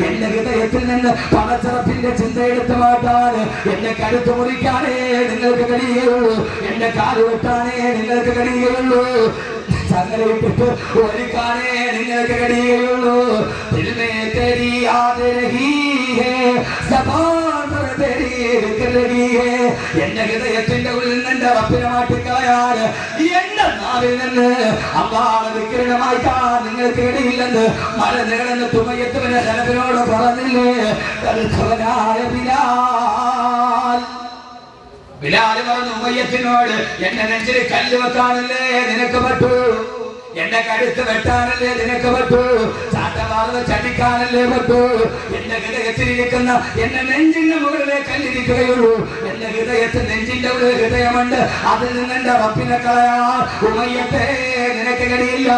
എന്റെ ഹൃദയത്തിൽ നിന്ന് പടച്ചറപ്പിന്റെ ചിന്ത എടുത്ത് മാറ്റാൻ എന്റെ കഴുത്ത് മുറിക്കാനേ നിങ്ങൾക്ക് കഴിയുള്ളൂ, എന്റെ കാല് വെട്ടാനേ നിങ്ങൾക്ക് കഴിയുള്ളൂ, ചങ്ങലയിട്ടിട്ട് ഒരുക്കാനേ നിങ്ങൾക്ക് കഴിയുള്ളൂ. എന്റെ ഹൃദയത്തിന്റെ ഉള്ളിൽ നിന്ന് റബ്ബിനെ മാറ്റിക്കളയാൻ എന്റെ നാവിൽ നിന്ന് അല്ലാഹുവിനെ വിക്രമമാക്കാൻ നിങ്ങൾക്ക് ഇടയില്ലെന്ന് മല നീളുന്ന തുമയത്തുവിനെ ഹലബിനോട് പറഞ്ഞില്ലേ? കൽഖവനായ ബിലാൽ പറഞ്ഞു ഉമയ്യത്തിനോട്, എന്റെ നെഞ്ചിൽ കല്ല് വെക്കാനല്ലേ നിനക്ക് പറ്റൂ, എന്റെ കഴുത്ത് വെട്ടാനല്ലേ നിനക്ക് പറ്റൂ, ചാട്ടവാറ് ചടിക്കാനല്ലേ പറ്റൂ. എന്റെ ഹൃദയത്തിലിരിക്കുന്ന എന്റെ നെഞ്ചിന്റെ മുകളിലെ കല്ലിരിക്കുകയുള്ളൂ. എന്റെ ഹൃദയത്തിൽ നെഞ്ചിന്റെ ഉള്ളിൽ ഹൃദയമുണ്ട്, അതിൽ നിന്ന് എന്റെ റബ്ബിനെ കളയാൻ ഉമയ്യത്തെ നിനക്ക് കഴിയില്ല.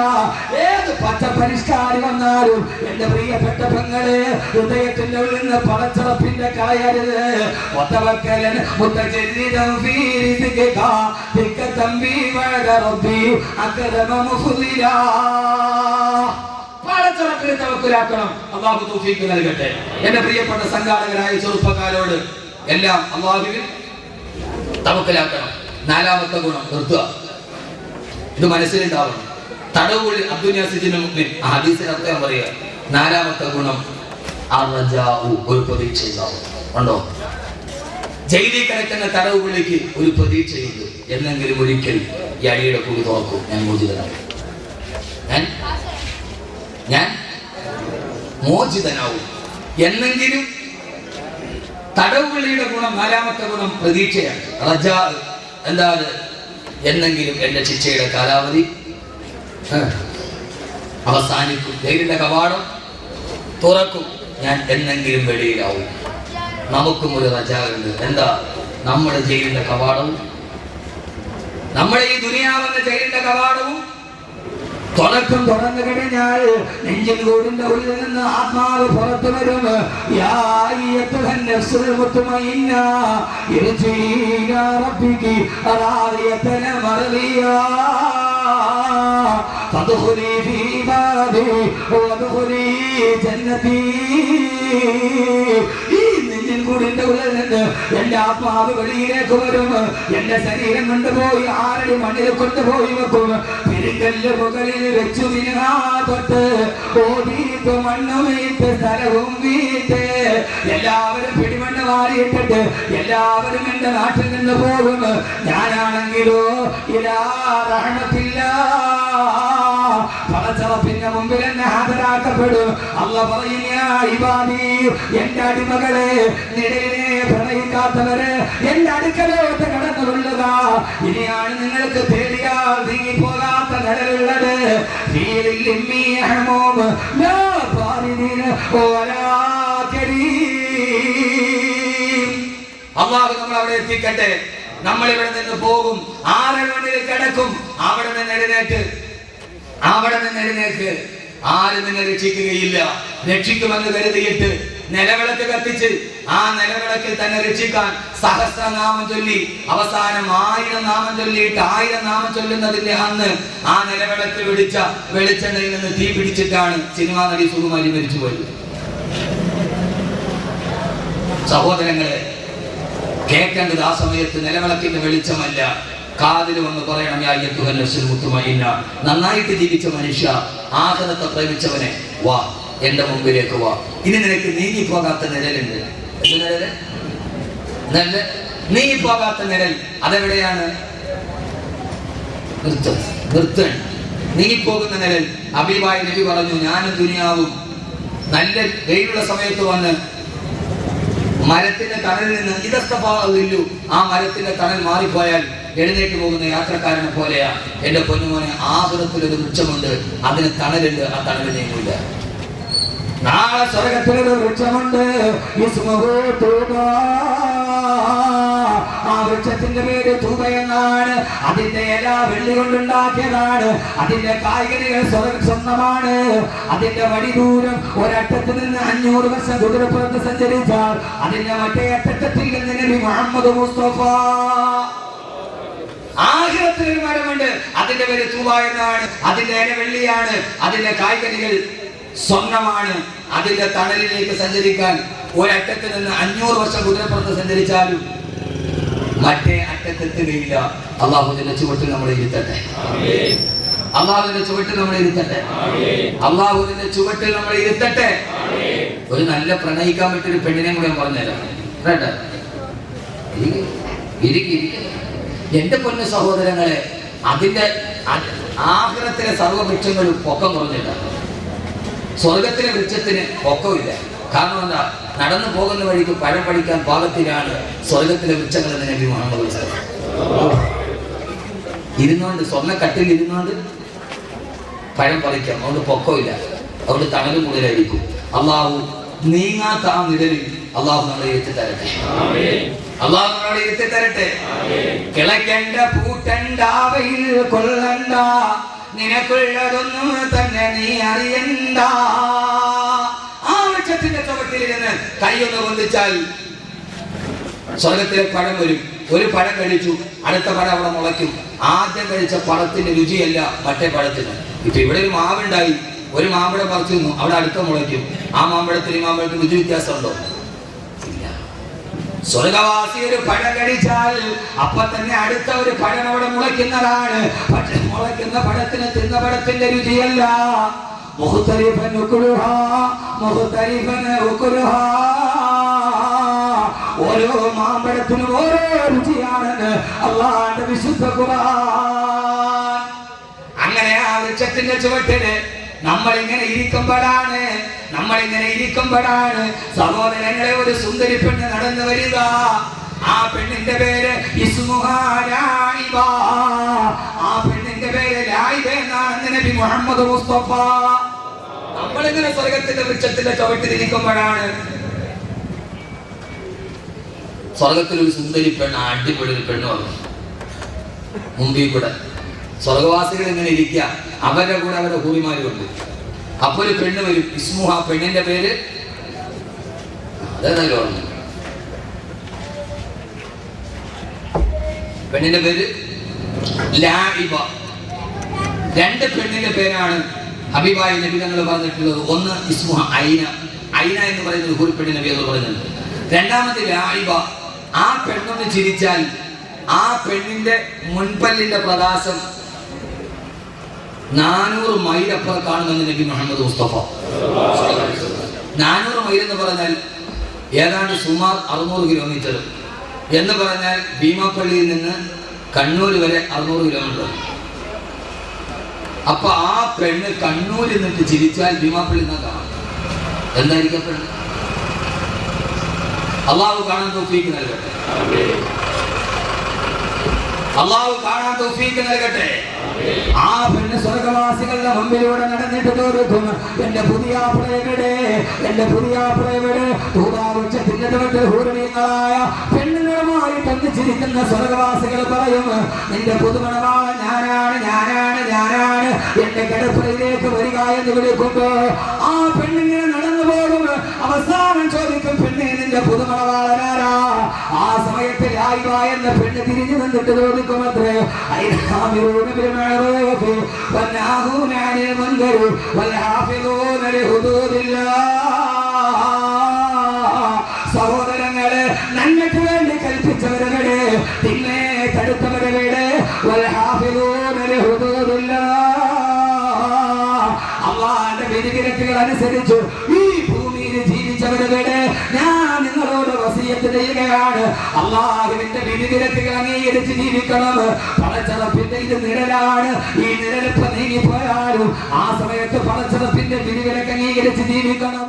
ഏത് പച്ച പരിഷ്കാരി വന്നാലും എന്റെ പ്രിയപ്പെട്ട പെങ്ങളെ ഹൃദയത്തിന്റെ ഉള്ളിൽ നിന്ന് പടച്ചറപ്പിന്റെ കളയരുത്. മുത്തവക്കലൻ മുത്തജദ്ദിദൻ ഫീ റിസ്ഖിക തിക്കതംബി വഅദ റബ്ബി അക്രമ മുഫ്ദിലാ. പടച്ചറപ്പിനെ തവക്കുലാക്കണം. അല്ലാഹു തൗഫീഖ് നൽകട്ടെ. എന്റെ പ്രിയപ്പെട്ട സംഘാടകരായ ചെറുപ്പക്കാരോട് എല്ലാം അല്ലാഹുവിൽ തവക്കുലാക്കണം. 4ാമത്തെ ഗുണം നിർത്തുക. ഇത് മനസ്സിലുണ്ടാവണം. തടവുകളിൽ അബ്ദുനിയാസിജിന്റെ മുമ്പിൽ ഹദീസിന്റെ അർത്ഥം പറയുക. 4ാമത്തെ ഗുണം അർജാഉ, ഒരു പ്രതീക്ഷ ഉണ്ടാവും. ഉണ്ടോ? ജയിലിൽ കിടക്കുന്ന തടവുകളിലേക്ക് ഒരു പ്രതീക്ഷയുണ്ട്. എന്നെങ്കിലും ഒരിക്കൽ ഈ അടിയുടെ കൂടി തുറക്കും, ഞാൻ മോചിതനാവും, ഞാൻ മോചിതനാവും. എന്നെങ്കിലും തടവുകളിയുടെ ഗുണം, നാലാമത്തെ ഗുണം പ്രതീക്ഷയാണ്. റജാ എന്താണ്? എന്നെങ്കിലും എന്റെ ശിക്ഷയുടെ കാലാവധി അവസാനിക്കും, ജയിലിന്റെ കവാടം തുറക്കും, ഞാൻ എന്നെങ്കിലും വെളിയിലാവും. നമുക്കും ഒരു റജാ ഉണ്ട്. എന്താ? നമ്മുടെ ജയിലിന്റെ കവാടവും, നമ്മുടെ ഈ ദുനിയാവെന്ന ജയിലിന്റെ കവാടവും തുറക്കും. തുറന്നു കഴിഞ്ഞാൽ നെഞ്ചിൻ കൂടിന്റെ ഉള്ളിൽ നിന്ന് ആത്മാവ് പുറത്തു വരും. യാ അയ്യത്തുഹൻ നഫ്സുൽ മുത്മഇന്ന ഇർജി ഇലാ റബ്ബികി റാദിയതൻ മർദിയാ ഫദ്ഖുലി ഫീ ഇബാദി വദ്ഖുലി ജന്നതി. കൂടിന്റെ ഉള്ളിൽ നിന്ന് എന്റെ ആത്മാവ് വെളിയിലേക്ക് വരും. എന്റെ ശരീരം കൊണ്ടുപോയി 6 അടി മണ്ണിൽ കൊണ്ടുപോയി വെക്കും. പെരുങ്കല്ല് മുകളിൽ വെച്ചു തൊട്ട് ഓടിയിട്ട് മണ്ണുമീട്ട് സ്ഥലവും വീട്ട് എല്ലാവരും പിടിമണ്ണ് മാറിയിട്ടിട്ട് എല്ലാവരും എന്റെ നാട്ടിൽ നിന്ന് പോകും. ഞാനാണെങ്കിലോ ഇലാ റഹ്മത്തില്ലാ പടച്ചറപ്പിന്റെ മുമ്പിൽ എന്നെ ഹാജരാക്കപ്പെടും. അല്ലാഹു പറയും, യാ ഇബാദി, എന്റെ അടിമകളെ, നിഴലിനെ പ്രണയിക്കാത്തവര് എന്റെ അടുക്കലോട്ട് കടന്നു കൊള്ളുക. ഇനിയാണ് നിങ്ങൾക്ക് തേടിയാൽ നീങ്ങിപ്പോകാത്ത നിഴലുള്ളത്. അല്ലാഹു നമ്മൾ അവിടെ എത്തിക്കട്ടെ. നമ്മൾ ഇവിടെ നിന്ന് പോകും, 6 മണിയിൽ കിടക്കും. അവിടെ നിന്ന് എഴുന്നേറ്റ് ആരും നിന്നെ രക്ഷിക്കുകയില്ല. രക്ഷിക്കുമെന്ന് കരുതിയിട്ട് നിലവിളക്ക് കത്തിച്ച് ആ നിലവിളക്കിൽ തന്നെ രക്ഷിക്കാൻ സഹസ്രനാമം ചൊല്ലി അവസാനം 1000 നാമം ചൊല്ലിയിട്ട് 1000 നാമം ചൊല്ലുന്നതിന്റെ അന്ന് ആ നിലവിളക്ക് പിടിച്ച വെളിച്ചെണ്ണയിൽ നിന്ന് തീ പിടിച്ചിട്ടാണ് സിനിമാ നടി സുകുമാരി മരിച്ചുപോയത്. സഹോദരങ്ങളെ, കേൾക്കേണ്ടത് ആ സമയത്ത് നിലവിളക്കിന്റെ വെളിച്ചമല്ല, കാതിൽ വന്ന് പറയണം, യാ അയ്യത്തുഹൻ നഫ്സുൽ മുത്മഇന്ന. നന്നായിട്ട് ജീവിച്ച മനുഷ്യ, ആഖിറത്തെ പ്രേമിച്ചവനെ, വാ എന്റെ മുമ്പിലേക്ക് വാ. ഇനി നിനക്ക് നീങ്ങിപ്പോകാത്ത നിഴലുണ്ട്. എന്ത് നിഴല്? നീങ്ങിപ്പോകാത്ത നിഴൽ. അതെവിടെയാണ്? നിർത്തൻ. നീങ്ങിപ്പോകുന്ന നിഴൽ. ഹബീബായ നബി പറഞ്ഞു, ഞാനും ദുനിയാവും നല്ല വെയിലുള്ള സമയത്ത് വന്ന് മരത്തിന്റെ തണലിൽ നിന്ന് ഇതസ്തഫാഇല്ലു, ആ മരത്തിന്റെ തണൽ മാറിപ്പോയാൽ എഴുന്നേറ്റ് പോകുന്ന യാത്രക്കാരനെ പോലെയാ. എന്റെ പൊന്നുമോനെ, ആഖിറത്തിലൊരു വൃക്ഷമുണ്ട്, അതിന് തണലുണ്ട്, ആ തണല് നീങ്ങില്ല. നാളെ സ്വർഗത്തിലൊരു വൃക്ഷമുണ്ട്, ആ വൃക്ഷത്തിന്റെ പേര് തൂബ എന്നാണ്. അതിന്റെ ഇല വെള്ളി കൊണ്ടുണ്ടാക്കിയതാണ്. അതിന്റെ കായ്കനികൾ സ്വന്തമാണ്. അതിന്റെ വടി ദൂരം ഒരറ്റത്ത് നിന്ന് 500 വർഷം കുതിരപ്പുറത്ത് സഞ്ചരിച്ചാൽ അതിന്റെ മറ്റേ അറ്റത്തിൽ നിന്ന് നബി മുഹമ്മദ് മുസ്തഫ. ആഖിറത്തിലൊരു മരമുണ്ട്, അതിന്റെ പേര് തൂബ എന്നാണ്. അതിന്റെ ഇല വെള്ളിയാണ്, അതിന്റെ കായ്കനികൾ സ്വർണ്ണമാണ്. അതിന്റെ തണലിലേക്ക് സഞ്ചരിക്കാൻ ഒരറ്റത്ത് നിന്ന് 500 വർഷം കുതിരപ്പുറത്ത് സഞ്ചരിച്ചാലും മറ്റേ അറ്റത്തെത്തുകയില്ല. അള്ളാഹുവിന്റെ ചുവട്ടിൽ നമ്മളെ ഇരുത്തട്ടെ. അള്ളാഹുവിന്റെ ചുവട്ടിൽ നമ്മളെ ഇരുത്തട്ടെ. അള്ളാഹുവിന്റെ ചുവട്ടിൽ നമ്മളെ ഇരുത്തട്ടെ. ഒരു നല്ല പ്രണയിക്കാൻ പറ്റിയൊരു പെണ്ണിനെ കൂടെ പറഞ്ഞുതരാം. എന്റെ പൊന്നു സഹോദരങ്ങളെ, അതിന്റെ ആഖിറത്തിലെ സർവ്വവൃക്ഷങ്ങളും പൊക്കം കുറഞ്ഞിട്ടാണ്. സ്വർഗത്തിലെ വൃക്ഷത്തിന് പൊക്കമില്ല. കാരണം എന്താ? നടന്നു പോകുന്ന വഴിക്ക് പഴം പഠിക്കാൻ പാകത്തിലാണ് സ്വർഗത്തിലെ വൃക്ഷങ്ങൾ എന്ന് നബി മുഹമ്മദ് ഇരുന്നുകൊണ്ട്, സ്വർണ്ണക്കട്ടിൽ ഇരുന്നുകൊണ്ട് പഴം പറിക്കാം. അതുകൊണ്ട് പൊക്കമില്ല, അതുകൊണ്ട് തണലും കൂടുതലായിരിക്കും. അള്ളാഹു നീങ്ങാത്ത ആ നിഴലിൽ അള്ളാഹു നമ്മളെ എത്തിത്തരട്ടെ. അള്ളാഹു നമ്മളെ എത്തിത്തരട്ടെ. കിളയ്ക്കണ്ട പൂട്ടണ്ട അവയിൽ കൊള്ളണ്ട, നിനക്കുള്ളതൊന്നും തന്നെ നീ അറിയണ്ട. ആ വൃക്ഷത്തിന്റെ ചുവട്ടിലിരുന്ന് കൈയൊന്ന് പൊന്തിച്ചാൽ സ്വർഗത്തിലെ പഴം വരും. ഒരു പഴം കഴിച്ചു, അടുത്ത പഴം അവിടെ മുളയ്ക്കും. ആദ്യം കഴിച്ച പഴത്തിന്റെ രുചിയല്ല മറ്റേ പഴത്തിന്. ഇപ്പൊ ഇവിടെ ഒരു മാവുണ്ടായി, ഒരു മാമ്പഴം പറിച്ചു നിന്നു, അവിടെ അടുത്ത മുളയ്ക്കും. ആ മാമ്പഴത്തിന് ഈ മാമ്പഴത്തിന് രുചി വ്യത്യാസമുണ്ടോ? ഇല്ല. സ്വർഗവാസി ഒരു പഴം കഴിച്ചാൽ അപ്പൊ തന്നെ അടുത്ത ഒരു പഴം അവിടെ മുളയ്ക്കുന്നതാണ്. പക്ഷെ മുളയ്ക്കുന്ന പഴത്തിന് തിന്ന പഴത്തിന്റെ രുചിയല്ല. മുഖ്തലിഫൻ ഉക്ലുഹാ മുഖ്തലിഫൻ ഉക്ലുഹാ ഓരോ മാമ്പഴത്തിനും ഓരോ രുചിയാണെന്ന് അള്ളാഹുവിന്റെ വിശുദ്ധ ഖുർആൻ. അങ്ങനെ ആ വൃക്ഷത്തിന്റെ ചുവട്ടില് നമ്മളിങ്ങനെ ഇരിക്കുമ്പോഴാണ് സഹോദരങ്ങളെ ഒരു സുന്ദരി പെണ്ണ് നടന്നു വരിക. ആ പെണ്ണിന്റെ പേര് ഇസ്മുഹാ ലായിബ. ആ പെണ്ണിന്റെ പേര് ലായിബ എന്നാണ് നബി മുഹമ്മദ് മുസ്തഫ. നമ്മളിങ്ങനെ സ്വർഗത്തിന്റെ വൃക്ഷത്തിന്റെ ചുവട്ടിലിരിക്കുമ്പോഴാണ് സ്വർഗത്തിലൊരു സുന്ദരി പെണ്ണ്, അടിപൊളി ഒരു പെണ്ണ് വന്നു മുമ്പിൽ കൂടെ. സ്വർഗവാസികൾ ഇങ്ങനെ ഇരിക്കുക, അവരുടെ കൂടെ അവരുടെ ഹൂറിമാരുണ്ട്. അപ്പൊ ഒരു പെണ്ണ് വരും. ഇസ്മുഹ, പെണ്ണിന്റെ പേര് അതേതായാലും ഓർമ്മ. പെണ്ണിന്റെ പേര് ലായിബ. രണ്ട് പെണ്ണിന്റെ പേരാണ് ഹബീബായ നബി തങ്ങൾ പറഞ്ഞിട്ടുള്ളത്. ഒന്ന് ഇസ്മുഹ ഐന, ഐന എന്ന് പറയുന്നത് ഹൂറി പെണ്ണിന്റെ നബി എന്ന് പറയുന്നത്. രണ്ടാമത്തെ ലായിബ. ആ പെണ്ണൊന്ന് ചിരിച്ചാൽ ആ പെണ്ണിന്റെ മുൻപല്ലിന്റെ പ്രകാശം 400 മൈൽ അപ്പുറം കാണുമെന്ന് നബി മുഹമ്മദ് മുസ്തഫ. 400 മൈൽ എന്ന് പറഞ്ഞാൽ ഏതാണ്ട് സുമാർ 600 കിലോമീറ്റർ എന്ന് പറഞ്ഞാൽ ഭീമാപ്പള്ളിയിൽ നിന്ന് കണ്ണൂർ വരെ 600 കിലോമീറ്റർ. അപ്പൊ ആ പെണ്ണ് കണ്ണൂരിൽ നിന്നിട്ട് ചിരിച്ചാൽ ഭീമാപ്പള്ളി നിന്നാ കാണാം. എന്തായിരിക്കും പെണ്ണ്? അള്ളാഹു കാണാൻ തൗഫീഖ് നൽകട്ടെ. അള്ളാഹു കാണാൻ തൗഫീഖ് നൽകട്ടെ. ആ പെണ്ണ് സ്വർഗവാസികളുടെ മുമ്പിലൂടെ നടന്നിട്ട് തോന്നിക്കും, എന്റെ പുതിയാപ്ലയുടെ തൂതാവൃക്ഷത്തിന്റെ ചുവട്ടിൽ ഹൂറികളായ പെണ്ണുങ്ങളുമായി തന്നിച്ചിരിക്കുന്ന സ്വർഗവാസികൾ പറയും, നിന്റെ പുതുമണവാളൻ ഞാനാണ് എന്റെ കിടപ്പറയിലേക്ക് വരിക എന്ന് വിളിക്കുമ്പോ ആ പെണ്ണിങ്ങനെ നടന്നു പോകും. അവസാനം ചോദിക്കും, പെണ്ണെ നിന്റെ പുതുമണവാളനാരാ? ആ സമയത്ത് ലായിബ എന്ന പെണ്ണ് തിരിഞ്ഞു നിന്നിട്ട് ചോദിക്കും, അത്രേ സഹോദരങ്ങളെ, നന്മയ്ക്ക് വേണ്ടി കൽപ്പിച്ചവരുടെ തിന്മേ തടുത്തവരുടെ അള്ളാന്റെ വിധിവിലക്കുകൾ അനുസരിച്ചു ഈ ഭൂമിയിൽ ജീവിച്ചവരുടെ ഞാൻ നിങ്ങളോട് വസിയത്ത് ചെയ്യുകയാണ്. അള്ളാഹുവിന്റെ വിധിവിലക്കുകൾ അംഗീകരിച്ച് ജീവിക്കണം. പടച്ചറപ്പിന്റെ ഇത് നിഴലാണ്. ഈ നിഴലിപ്പ് നീങ്ങിപ്പോയാലും ആ സമയത്ത് പടച്ചറപ്പിന്റെ വിധിവിലക്ക് അംഗീകരിച്ച് ജീവിക്കണം.